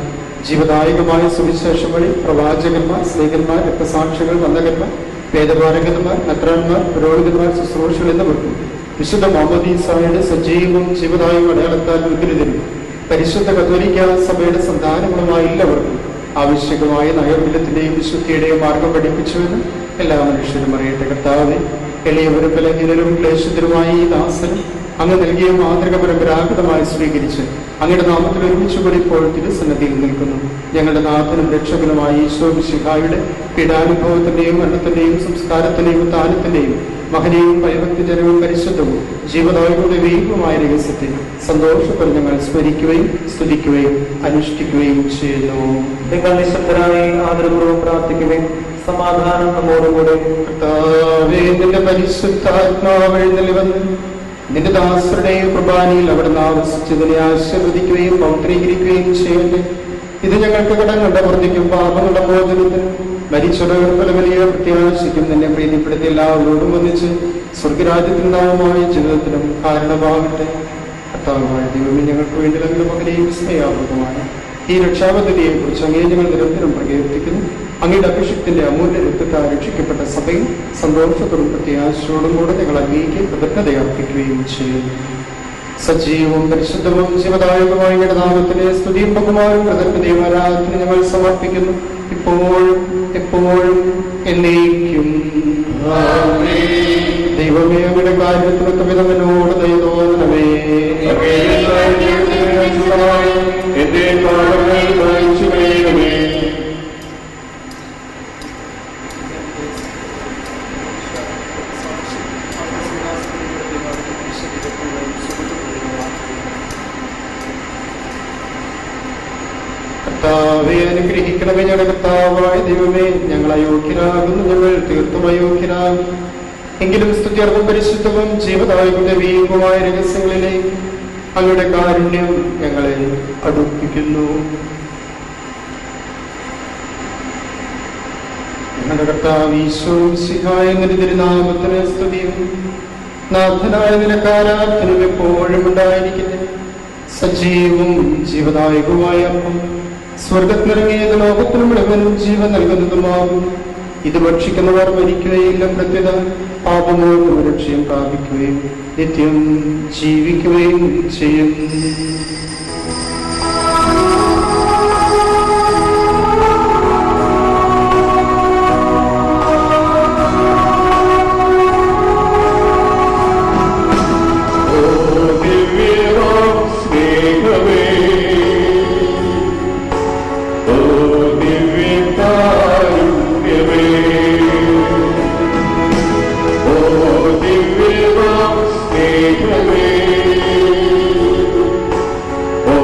ജീവദായകമായ സുവിശേഷം വഴി പ്രവാചകന്മാർ, സ്നേഹിതന്മാർ, രക്തസാക്ഷികൾ, വന്ദകന്മാർ, വേദപാരകന്മാർ, നത്രാന്മാർ, പുരോഹിതന്മാർ, ശുശ്രൂഷകൾ എന്നിവർക്കും വിശുദ്ധ മാമോദീസായുടെ സജീവവും ജീവദായകവും അടയാളത്താൽ ഉദ്ഗ്രതരും പരിശുദ്ധ കത്തോലിക്ക സഭയുടെ സന്താനങ്ങളുമായ എല്ലാവർക്കും ആവശ്യകമായ നൈർമല്യത്തിന്റെയും വിശുദ്ധിയുടെയും മാർഗം പഠിപ്പിച്ചുവെന്ന് എല്ലാ മനുഷ്യരും അറിയട്ടെ. കർത്താവെ, എളിയവരും ബലഹീനരും ക്ലേശിതരുമായ ഈ ദാസനും അങ്ങ് നൽകിയ മാതൃക പരമ്പരാഗതമായി സ്വീകരിച്ച് അങ്ങയുടെ നാമത്തിൽ ഒരുമിച്ച് കൂടി ഇപ്പോൾ തിരുസന്നിധിയിൽ നിൽക്കുന്നു. ഞങ്ങളുടെ നാഥനും രക്ഷകനുമായ ഈശോ മിശിഹായുടെ പീഡാനുഭവത്തിന്റെയും മരണത്തിന്റെയും സംസ്കാരത്തിന്റെയും ഉത്ഥാനത്തിന്റെയും മഹനീയവും ഭയഭക്തിജനവും പരിശുദ്ധവും ജീവദായകവും ദൈവവുമായ രഹസ്യത്തെ സന്തോഷത്തോടെ ഞങ്ങൾ സ്മരിക്കുകയും സ്തുതിക്കുകയും അനുഷ്ഠിക്കുകയും ചെയ്യുന്നു. നിങ്ങൾ നിശബ്ദരായി ആദരപൂർവ്വം പ്രാർത്ഥിക്കുകയും സമാധാനം നമ്മോടുകൂടെ. കർത്താവേ, നിന്റെ പരിശുദ്ധാത്മാവ് എഴുന്നള്ളി വന്ന് നിന്റെ ദാസരുടെയും കുർബാനയിൽ അവിടുന്ന് ആവസിച്ചതിനെ ആശീർവദിക്കുകയും പൗത്രീകരിക്കുകയും ചെയ്യട്ടെ. ഇത് ഞങ്ങൾക്ക് കടങ്ങളുടെ വർദ്ധിക്കും പാപങ്ങളുടെ മോചനത്തിനും മരിച്ചവരുടെ വലിയ പ്രത്യാശിക്കും നിന്നെ പ്രീതിപ്പെടുത്തി എല്ലാവരോടും ഒന്നിച്ച് സ്വർഗരാജ്യത്തിനുണ്ടാവുമായ ജീവിതത്തിനും കാരണമാകട്ടെ. കർത്താവായ ദൈവമേ, ഞങ്ങൾക്ക് വേണ്ടി ഞങ്ങളുടെ മകനെയും വിസ്മയാപകമാണ് ഈ രക്ഷാപദ്ധതിയെ കുറിച്ച് അങ്ങേ ഞങ്ങൾ നിരന്തരം പ്രകീർത്തിക്കുന്നു. അങ്ങയുടെ അഭിഷേകത്തിന്റെ അമൂല്യ രക്തത്താൽ രക്ഷിക്കപ്പെട്ട സഭയും സന്തോഷത്തോടും പ്രത്യാശയോടും കൂടെ ഞങ്ങൾ അങ്ങേക്ക് കൃതജ്ഞതയർപ്പിക്കുകയും ചെയ്യുന്നു. സജീവവും പരിശുദ്ധവും ജീവദായകമായ അങ്ങയുടെ നാമത്തിലെ സ്തുതിയും ബഹുമാനവും കൃതജ്ഞതയും ആരാധന ഞങ്ങൾ സമർപ്പിക്കുന്നു, ഇപ്പോഴും എപ്പോഴും എന്നേക്കും. ദൈവമേ, അങ്ങയുടെ കാര്യത്തിനൊത്ത വിധവനോട് ദയ തോന്നണമേ. എന്റെ പാപങ്ങൾ വായിച്ചു കഴിയണമേ. കർത്താവെ, അനുഗ്രഹിക്കണമേ. ഞങ്ങളുടെ കർത്താവായ ദൈവമേ, ഞങ്ങൾ അയോഗ്യരാകുന്നു, ഞങ്ങൾ തീർത്തും അയോഗ്യരാകും. എങ്കിലും സ്തുത്യർഹവും പരിശുദ്ധവും ജീവദായകവും ദൈവീകവുമായ രഹസ്യങ്ങളിലേക്ക് അങ്ങയുടെ കാരുണ്യം ഞങ്ങളെ അടുപ്പിക്കുന്നു. ഞങ്ങളുടെ കർത്താവ് ഈശോ മിശിഹായ നിന്റെ തിരുനാമത്തിന് സ്തുതിയും നാഥനായ നിനക്കാരാധനയും എപ്പോഴും ഉണ്ടായിരിക്കട്ടെ. സജീവവും ജീവദായകവുമായ അപ്പം സ്വർഗത്തിലിറങ്ങിയത് ലോകത്തിന് മുഴുവനും ജീവൻ നൽകുന്നതുമാകും. ഇത് ഭക്ഷിക്കുന്നവർ മരിക്കുകയില്ല, പ്രത്യേക പാപമോചന രക്ഷയും പ്രാപിക്കുകയും നിത്യം ജീവിക്കുകയും ചെയ്യും. Oh,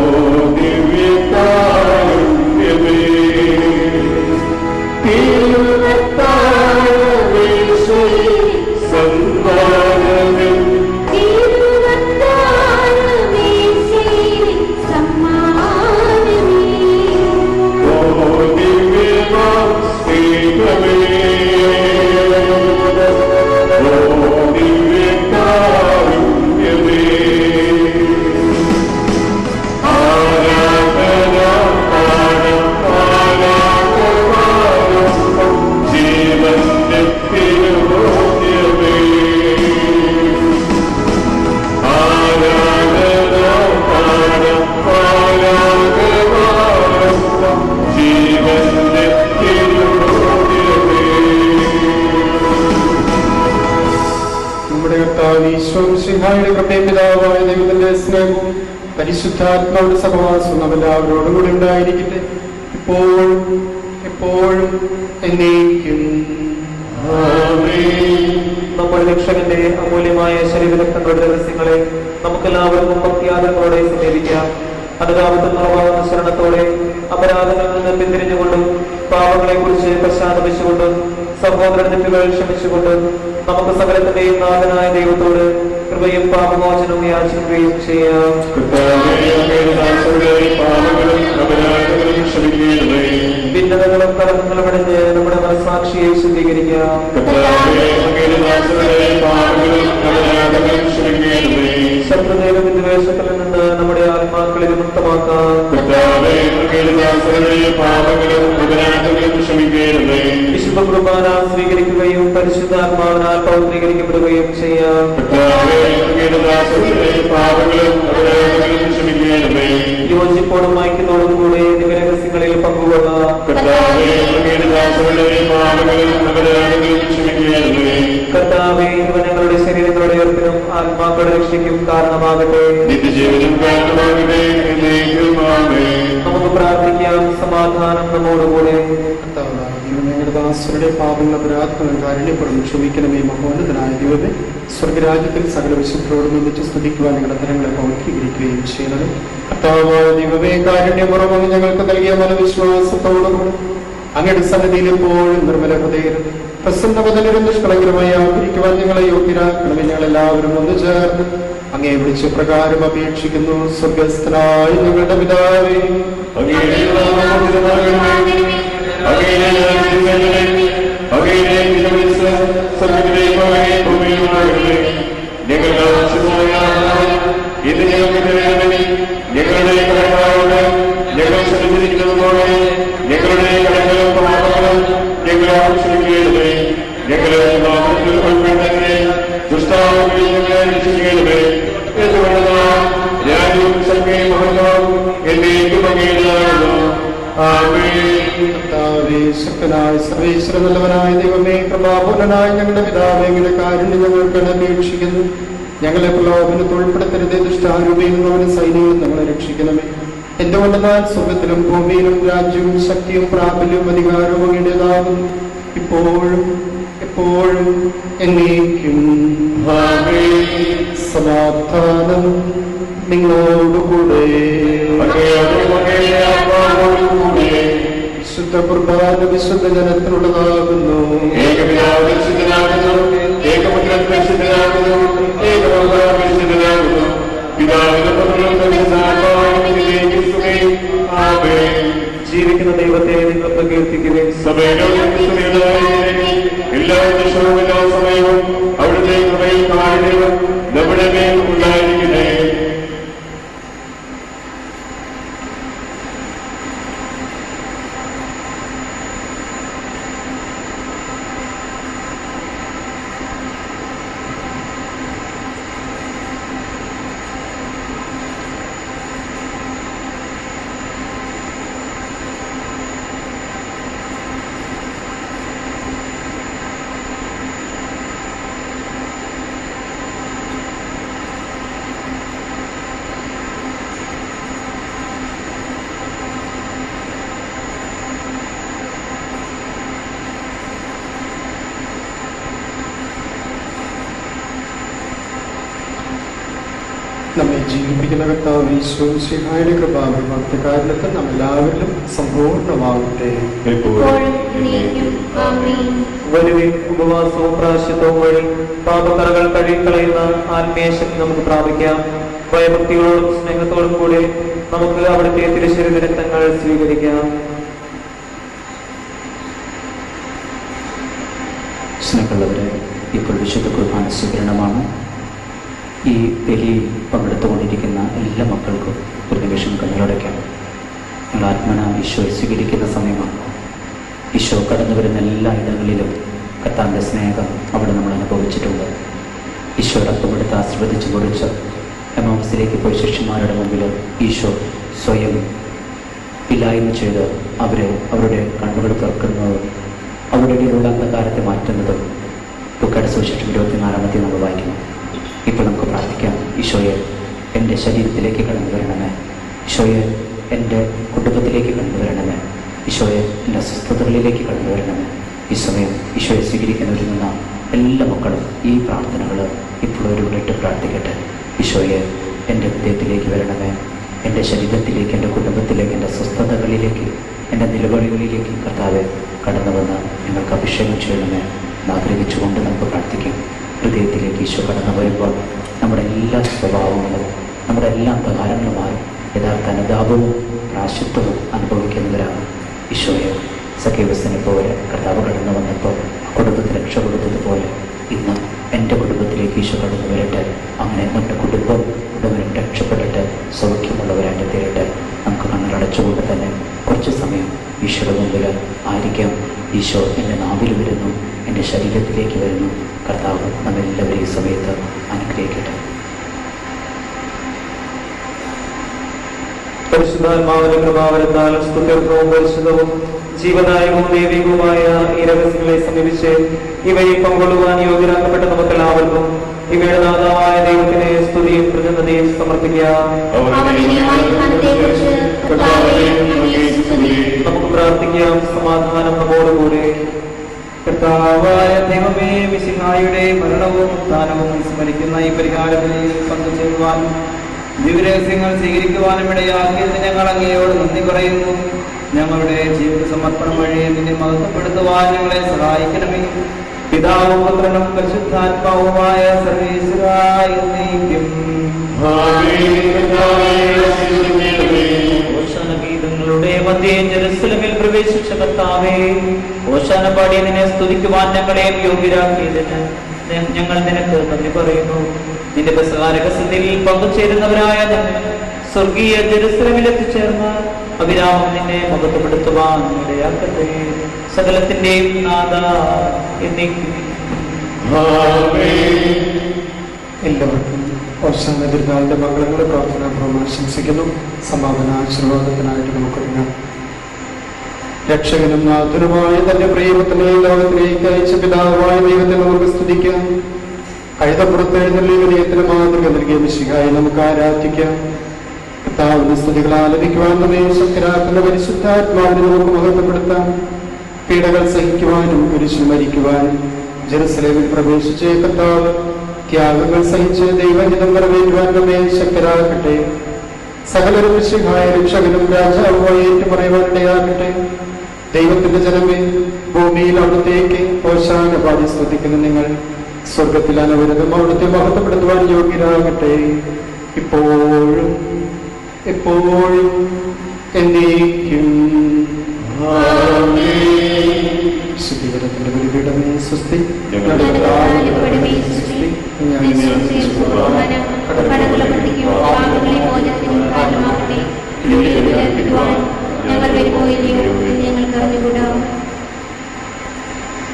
മിശിഹായുടെ കൃപയും പിതാവായ ദൈവത്തിന്റെ സ്നേഹവും പരിശുദ്ധാത്മാവിന്റെ സഹവാസവും നമ്മെല്ലാവരോടും കൂടി ഉണ്ടായിരിക്കട്ടെ, ഇപ്പോഴും എപ്പോഴും എന്നേക്കും. നമ്മുടെ രക്ഷകന്റെ അമൂല്യമായ ശരീരരക്തങ്ങളുടെ രഹസ്യങ്ങളെ നമുക്കെല്ലാവർക്കും ഭക്തിയാദങ്ങളോടെ സമീപിക്കാം. അനുതാപത്തിനുള്ള ശരണത്തോടെ അപരാധങ്ങളിൽ നിന്ന് പിന്തിരിഞ്ഞുകൊണ്ടും പാപങ്ങളെ കുറിച്ച് പശ്ചാത്തപിച്ചുകൊണ്ടും സഹോദര തെറ്റുകൾ ക്ഷമിച്ചുകൊണ്ടും നമുക്ക് സകലത്തിന്റെയും നാഥനായ ദൈവത്തോട് കൃപയും പാപമോചനവും യാചിക്കുകയും ചെയ്യാം. ഭിന്നതകളും കലഹങ്ങളും അടഞ്ഞ് നമ്മുടെ മനസ്സാക്ഷിയെ ശുദ്ധീകരിക്കാം. ശത്രുദേവ വിദ്വേഷത്തിൽ നിന്ന് നമ്മുടെ ആത്മാക്കളെ വിമുക്തമാക്കാം. വിശുദ്ധ കുർബാന സ്വീകരിക്കുകയും പരിശുദ്ധാത്മാവിനാൽ പൗത്രീകരിക്കപ്പെടുകയും ചെയ്യാം. യോജിപ്പോടും ഐക്യത്തോടും കൂടെ ദിവരഹസ്യങ്ങളിൽ പങ്കുകൊള്ളാം. കർത്താവേ, ഞങ്ങളുടെ ശരീരങ്ങളുടെ ഉയർപ്പിനും ആത്മാക്കളുടെ രക്ഷയ്ക്കും കാരണമാകട്ടെ. നമുക്ക് പ്രാർത്ഥിക്കാം. സമാധാനം നമ്മോടുകൂടെ. ഞങ്ങളുടെ ദാസരുടെ പാപങ്ങൾ അപരാധങ്ങളും കാരുണ്യപ്പെടും ക്ഷമിക്കണമേ. മഹോന്നതനായ ദൈവമേ, സ്വർഗരാജ്യത്തിൽ സകല വിശുദ്ധരോടും ഒന്നിച്ച് സ്തുതിക്കുവാൻ ഞങ്ങളുടെ തരങ്ങളെ പൗത്രീകരിക്കുകയും ചെയ്യണമേ. കർത്താവായ ദൈവമേ, കാരുണ്യപൂർവ്വം ഞങ്ങൾക്ക് നൽകിയ മനവിശ്വാസത്തോടും അങ്ങയുടെ സന്നിധിയിൽ എപ്പോഴും നിർമ്മല ഹൃദയം പ്രസന്നവദനരും നിഷ്കളങ്കരമായി ആദരിക്കുവാൻ ഞങ്ങളെ യോഗ്യരാക്കണമേ. ഞങ്ങളെല്ലാവരും ഒന്ന് ചേർന്ന് അങ്ങേ വിളിച്ച പ്രകാരം അപേക്ഷിക്കുന്നു. സ്വർഗസ്ഥനായ ഞങ്ങളുടെ പിതാവേ, ശക്തനായ സർവേശ്വര നല്ലവനായ ദൈവമേ, കൃപാപൂർണനായ ഞങ്ങളുടെ പിതാവേ, അങ്ങയുടെ കാരുണ്യം ഞങ്ങൾക്ക് അപേക്ഷിക്കുന്നു. ഞങ്ങളെ പ്രലോഭനത്തിൽ ഉൾപ്പെടുത്തരുതേ, ദുഷ്ടാരൂപയിൽ നിന്നവന് സൈന്യവും ഞങ്ങളെ രക്ഷിക്കണമേ. എന്തുകൊണ്ടെന്നാൽ സ്വർഗത്തിലും ഭൂമിയിലും രാജ്യവും ശക്തിയും പ്രാബല്യവും അധികാരവും അങ്ങയുടേതാകുന്നു, ഇപ്പോഴും എപ്പോഴും എന്നേക്കും. സമാധാനം നിങ്ങളോടുകൂടെ. വിശുദ്ധ കുർബാന വിശുദ്ധ ജനത്തിനുള്ളതാകുന്നു. ജീവിക്കുന്ന ദൈവത്തെ നിങ്ങൾ പ്രകീർത്തിക്കുകയും എല്ലാ ദിശവും എല്ലാ സമയവും അവിടുത്തെ കൃപയിൽ കാരുണ്യവും നമ്മുടെ മേൽ ഉണ്ടായിരിക്കട്ടെ. നമ്മെ ജീവിപ്പിക്കുന്ന കർത്താവ് ഈശോ മിശിഹായുടെ കൃപാവരും അവിടുത്തെ കാരണത്തിൽ നാം എല്ലാവരിലും സമ്പൂർണ്ണമാകട്ടെ. വരുവിൻ, ഉപവാസവും പ്രായശ്ചിത്തവും വഴി പാപക്കറകൾ കഴുകിക്കളയുന്ന ആത്മീയ ശക്തി നമുക്ക് പ്രാപിക്കാം. ഭയഭക്തിയോടും സ്നേഹത്തോടും കൂടി നമുക്ക് അവിടുത്തെ തിരുശരീര രക്തങ്ങൾ സ്വീകരിക്കാം. സ്നേഹമുള്ളവരെ, ഇപ്പോൾ വിശുദ്ധ കുർബാന സ്വീകരണമാണ്. ഈ ബലിയിൽ പങ്കെടുത്തുകൊണ്ടിരിക്കുന്ന എല്ലാ മക്കൾക്കും ഒരു നിമിഷം കണ്ണുകളടയ്ക്കാം. നിങ്ങൾ ആത്മന ഈശോയെ സ്വീകരിക്കുന്ന സമയമാണ്. ഈശോ കടന്നു വരുന്ന എല്ലാ ഇടങ്ങളിലും കർത്താവിൻ്റെ സ്നേഹം അവിടെ നമ്മൾ അനുഭവിച്ചിട്ടുണ്ട്. ഈശോയോടൊപ്പം എടുത്ത് ആശീർവദിച്ച് പൊടിച്ച് എമൗസിലേക്ക് പോയി ശിഷ്യന്മാരുടെ മുമ്പിൽ ഈശോ സ്വയം ഇല്ലായ്മ ചെയ്ത് അവരുടെ കണ്ണുകൾ തുറക്കുന്നതും അവരുടെ ഇടയിലുള്ള അന്ധകാരത്തെ മാറ്റുന്നതും ലൂക്കായുടെ സുവിശേഷം 24 നമ്മൾ വായിക്കുന്നു. ഇപ്പോൾ നമുക്ക് പ്രാർത്ഥിക്കാം. ഈശോയെ, എൻ്റെ ശരീരത്തിലേക്ക് കടന്നു വരണമേ. ഈശോയെ, എൻ്റെ കുടുംബത്തിലേക്ക് കടന്നു വരണമേ. ഈശോയെ, എൻ്റെ അസ്വസ്ഥതകളിലേക്ക് കടന്നു വരണമേ. ഈ സമയം ഈശോയെ സ്വീകരിക്കുന്നവരിൽ നിന്ന എല്ലാ മക്കളും ഈ പ്രാർത്ഥനകൾ ഇപ്പോൾ ഒരുവിട്ട് പ്രാർത്ഥിക്കട്ടെ. ഈശോയെ, എൻ്റെ ഹൃദയത്തിലേക്ക് വരണമേ. എൻ്റെ ശരീരത്തിലേക്ക്, എൻ്റെ കുടുംബത്തിലേക്ക്, എൻ്റെ അസ്വസ്ഥതകളിലേക്ക്, എൻ്റെ നിലവിളികളിലേക്ക് കർത്താവെ കടന്നു വന്ന് ഞങ്ങൾക്ക് അഭിഷേകം ചെയ്യണമേ എന്നാഗ്രഹിച്ചുകൊണ്ട് നമുക്ക് പ്രാർത്ഥിക്കാം. ഹൃദയത്തിലേക്ക് ഈശോ കടന്നു വരുമ്പോൾ നമ്മുടെ എല്ലാ സ്വഭാവങ്ങളും, നമ്മുടെ എല്ലാ അന്ധകാരങ്ങളുമായി യഥാർത്ഥ അനുതാപവും പ്രാശ്ചിത്വവും അനുഭവിക്കുന്നവരാണ്. ഈശോയെ, സഖേവസിനെ പോലെ കർത്താവ് കടന്നു വന്നപ്പോൾ കുടുംബത്തിൽ രക്ഷ കൊടുത്തതുപോലെ ഇന്ന് എൻ്റെ കുടുംബത്തിലേക്ക് ഈശോ കടന്നു വരട്ടെ. അങ്ങനെ നമ്മുടെ കുടുംബം ഉടനെ രക്ഷപ്പെടട്ടെ, സൗഖ്യമുള്ളവരായിട്ട് തീരട്ടെ. നമുക്ക് കണ്ണടച്ചുകൊണ്ട് തന്നെ കുറച്ച് സമയം ഈശോയുടെ മുമ്പിൽ ആയിരിക്കാം. ഈശോ എൻ്റെ നാവിൽ വരുന്നു, എൻ്റെ ശരീരത്തിലേക്ക് വരുന്നു. കർത്താവ് നമ്മെല്ലാവരും ഈ സമയത്ത് അനുഗ്രഹിക്കട്ടെ. പരിശുദ്ധാത്മാവിന്റെ കൃപാവരത്താൽ സ്തുത്യർഹവും പരിശുദ്ധവും ജീവദായകവും ദൈവികവുമായ ഈ രഹസ്യങ്ങളെ സമീപിച്ച് ഇവയിൽ പങ്കൊള്ളുവാൻ യോഗ്യരാക്കപ്പെട്ട നമുക്കെല്ലാവർക്കും ഇവയുടെ നാഥാവായ ദൈവത്തിന് സ്തുതിയും കൃതജ്ഞതയും സമർപ്പിക്കാം. നമുക്ക് പ്രാർത്ഥിക്കാം. സമാധാനം നമ്മോടുകൂടെ. കർത്താവായ ദൈവമേ, മിശിഹായുടെ മരണവും ഉത്ഥാനവും സ്മരിക്കുന്ന ഈ പരിഹാരത്തിൽ പങ്കുചേരുവാനും ദിവ്യരഹസ്യങ്ങൾ സ്വീകരിക്കുവാനും ഇടയാക്കിയതിന് ഞങ്ങൾ അങ്ങയോട് നന്ദി പറയുന്നു. ഞങ്ങളുടെ ജീവിത സമർപ്പണം വഴി നിന്നെ മഹത്വപ്പെടുത്തുവാൻ ഞങ്ങളെ സഹായിക്കണമേ. പിതാവും പുത്രനും പരിശുദ്ധാത്മാവുമായ സർവീശ്വരായ എന്നേക്കും. ഗീതങ്ങളുടെ മധ്യേ ജെറുസലേമിൽ പ്രവേശിച്ച കർത്താവേ, ഓശാന പാടി നിന്നെ സ്തുതിക്കുവാൻ ഞങ്ങളെയും യോഗ്യരാക്കിയതിന് ഞങ്ങൾ നിനക്ക് നന്ദി പറയുന്നു. നിന്റെ രഹസ്യത്തിൽ പങ്കുചേരുന്നവരായ ഞങ്ങൾ സ്വർഗീയ ജെറുസലേമിൽ എത്തിച്ചേർന്ന് അവിരാമം നിന്നെ മഹത്വപ്പെടുത്തുവാൻ ഇടയാക്കട്ടെ. സകലത്തിന്റെയും നാഥ എന്നേക്കും. എല്ലാവർക്കും ഓശാന തിരുനാളിന്റെ മംഗളങ്ങളുടെ പ്രാർത്ഥനാപൂർവ്വം ആശംസിക്കുന്നു. സമാപന ആശീർവാദത്തിനായിട്ട് നമുക്കൊരുങ്ങാം. രക്ഷകനും നാഥനുമായ തന്റെ പ്രിയപുത്രനെ ലോകത്തിലേക്ക് അയച്ച പിതാവായ ദൈവത്തെ നമുക്ക് സ്തുതിക്കാം. കഴുതപ്പുറത്ത് എഴുന്നള്ളി വിനയത്തിന് മാതൃക നൽകിയ മിശിഹായെ നമുക്ക് ആരാധിക്കാം. കർത്താവിന്റെ സ്തുതികൾ ആലപിക്കുവാൻ നമ്മെ ശക്തരാക്കുന്ന പരിശുദ്ധാത്മാവിനെ നമുക്ക് മഹത്വപ്പെടുത്താം. പീഡകൾ സഹിക്കുവാനും കുരിശിൽ മരിക്കുവാനും ജെറുസലേമിൽ പ്രവേശിച്ച കർത്താവ് ത്യാഗങ്ങൾ സഹിച്ച് ദൈവഹിതം നിറവേറ്റുവാൻ നമ്മെ ശക്തരാകട്ടെ. സകലരും മിശിഹായ രക്ഷകനും രാജാവുമായി ഏറ്റുപറയുവാനിടയാകട്ടെ. ദൈവത്തിന്റെ ജനമേ, ഭൂമിയിൽ അവിടത്തേക്ക് ഓശാന പാടി സ്തുതിക്കുന്ന നിങ്ങൾ സ്വർഗത്തിൽ അനവരതം അവിടുത്തെ മഹത്വപ്പെടുത്തുവാൻ യോഗ്യരാകട്ടെ. ഇപ്പോഴും എപ്പോഴും എന്നേക്കും. ശുദ്ധീകരണത്തിന്റെ ബലിപീഠമേ സ്വസ്തി.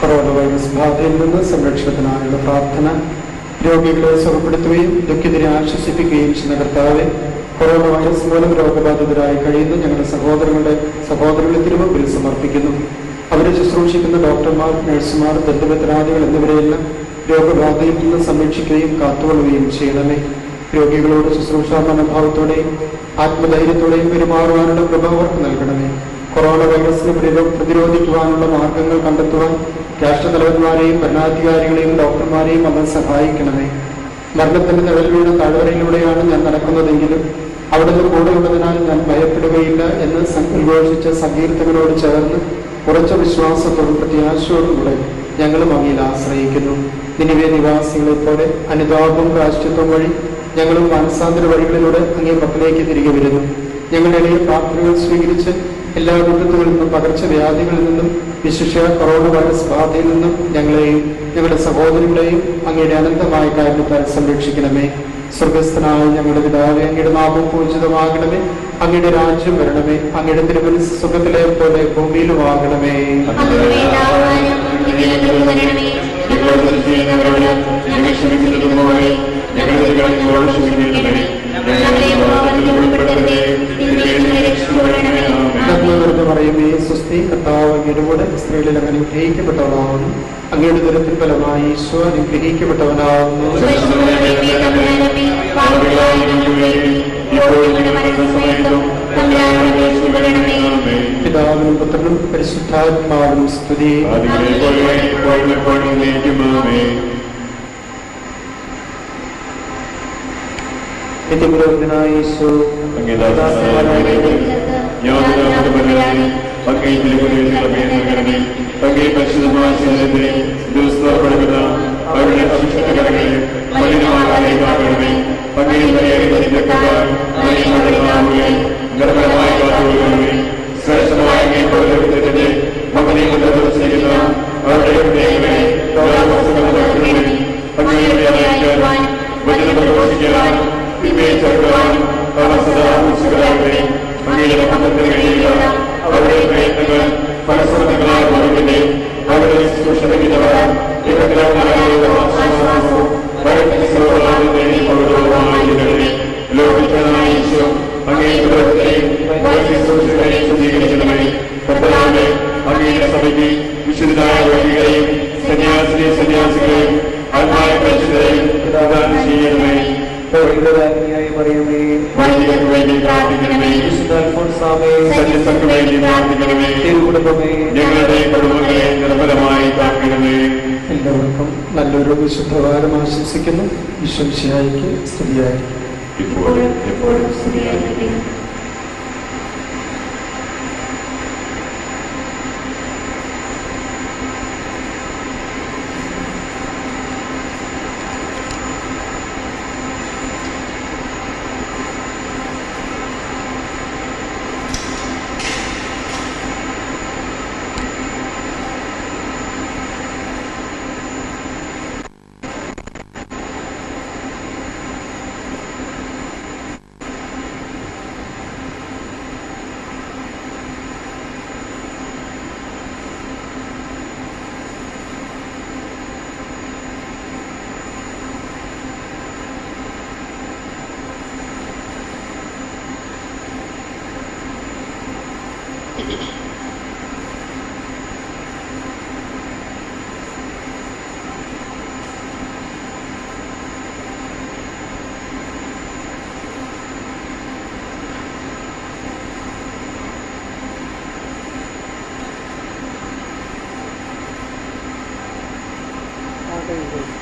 കൊറോണ വൈറസ് ബാധയിൽ നിന്ന് സംരക്ഷണത്തിനായുള്ള പ്രാർത്ഥന. രോഗികളെ സുഖപ്പെടുത്തുകയും ദുഃഖിതരെ ആശ്വസിപ്പിക്കുകയും ചെയ്യുന്ന കർത്താവെ, കൊറോണ വൈറസ് മൂലം രോഗബാധിതരായി കഴിയുന്ന ഞങ്ങളുടെ സഹോദരങ്ങളെ തിരുമുമ്പിൽ സമർപ്പിക്കുന്നു. അവരെ ശുശ്രൂഷിക്കുന്ന ഡോക്ടർമാർ, നഴ്സുമാർ, ദന്തമിത്രാദികൾ എന്നിവരെയെല്ലാം രോഗബാധയിൽ നിന്ന് സംരക്ഷിക്കുകയും കാത്തുകൊള്ളുകയും ചെയ്യണമേ. രോഗികളോട് ശുശ്രൂഷാ മനോഭാവത്തോടെയും ആത്മധൈര്യത്തോടെയും പെരുമാറുവാനുള്ള കൃപ അവർക്ക് നൽകണമേ. കൊറോണ വൈറസിനെ പ്രതിരോധിക്കുവാനുള്ള മാർഗങ്ങൾ കണ്ടെത്തുവാൻ രാഷ്ട്രതലവന്മാരെയും ഭരണാധികാരികളെയും ഡോക്ടർമാരെയും അവർ സഹായിക്കണമേ. മരണത്തിന്റെ നിഴൽ വീണ താഴ്വരയിലൂടെയാണ് ഞാൻ നടക്കുന്നതെങ്കിലും അവിടുന്ന് കൂടെയുള്ളതിനാൽ ഞാൻ ഭയപ്പെടുകയില്ല എന്ന് ഉദ്ഘോഷിച്ച സങ്കീർത്തകരോട് ചേർന്ന് ഉറച്ച വിശ്വാസത്തോടും പ്രത്യാശയോടും കൂടെ ഞങ്ങളും അങ്ങയിൽ ആശ്രയിക്കുന്നു. നിനിവേ നിവാസികളെ പോലെ അനുതാപവും പ്രായശ്ചിത്വം വഴി ഞങ്ങളും മാനസാന്തര വഴികളിലൂടെ അങ്ങേ പക്കലേക്ക് തിരികെ വരുന്നു. ഞങ്ങളുടെ ഇടയിൽ പ്രാർത്ഥനകൾ സ്വീകരിച്ച് എല്ലാ വിപത്തുകളിൽ നിന്നും പകർച്ചവ്യാധികളിൽ നിന്നും വിശിഷ്യ കൊറോണ വൈറസ് ബാധയിൽ നിന്നും ഞങ്ങളെയും ഞങ്ങളുടെ സഹോദരങ്ങളെയും അങ്ങയുടെ അനന്തമായ കാരണത്താൽ സംരക്ഷിക്കണമേ. സ്വർഗസ്ഥനായ ഞങ്ങളുടെ പിതാവേ, അങ്ങയുടെ നാമം പൂജിതമാകണമേ. അങ്ങയുടെ രാജ്യം വരണമേ. അങ്ങയുടെ തിരുമനസ്സ് സ്വർഗ്ഗത്തിലെ പോലെ ഭൂമിയിലുമാകണമേ. പറയുമേ സ്വസ്തി. കർത്താവ് അങ്ങയുടെ കൂടെ സ്ത്രീകളിൽ അങ്ങനെ ഗ്രഹിക്കപ്പെട്ടവളാവുന്നു. അങ്ങയുടെ ദുരത്തിൻ ഫലമായി ഈശോ അനുഗ്രഹിക്കപ്പെട്ടവനാകുന്നു. പിതാവിനും പുത്രനും പരിശുദ്ധാത്മാവിനും സ്തുതി. നിത്യപുരോഹിതനായ ഈശോ പരിശുദ്ധമായ ശരീരത്തെ ദിവസപ്പെടുന്ന അവരുടെ അഭിഷേകങ്ങളെ മലിനമാകാതെ ഗർഭമായ കാത്തുകൊള്ളണമേ. ശ്രേഷ്ഠമായ മകനെ കൊണ്ടുവച്ചിരിക്കുന്ന അവരുടെ ഹൃദയങ്ങളെ വചനപ്രഘോഷിക്കാനും തിന്മയെ ചെറുക്കാനും അവർ സദാ ഉത്സുകരാകട്ടെ. അങ്ങയുടെ മഹത്വത്തിന് വേണ്ടിയുള്ള അവരുടെ പ്രയത്നങ്ങൾ ഫലപ്രദങ്ങളായ മറുപടി അവരുടെ ശുശ്രൂഷകരായ ലോകനായ ഈശോ അങ്ങയുടെ പ്രവൃത്തിയെയും ശുശ്രൂഷകളെയും സ്വീകരിക്കണമേ. കർത്താവേ, അങ്ങയുടെ സഭയ്ക്ക് വിശുദ്ധരായ രോഗികളെയും സന്യാസികളെയും ആത്മായ പരിശുദ്ധരെയും പ്രദാനം ചെയ്യണമേ. ഞങ്ങളുടെ കുടുംബങ്ങളെ നിർമ്മലമായി കാക്കണമേ. എല്ലാവർക്കും നല്ലൊരു വിശുദ്ധവാരം ആശംസിക്കുന്നു. ഈശ്വരയ്ക്ക് സ്തുതിയായിരിക്കും. എപ്പോഴും സ്തുതിയായിരിക്കട്ടെ. Thank you.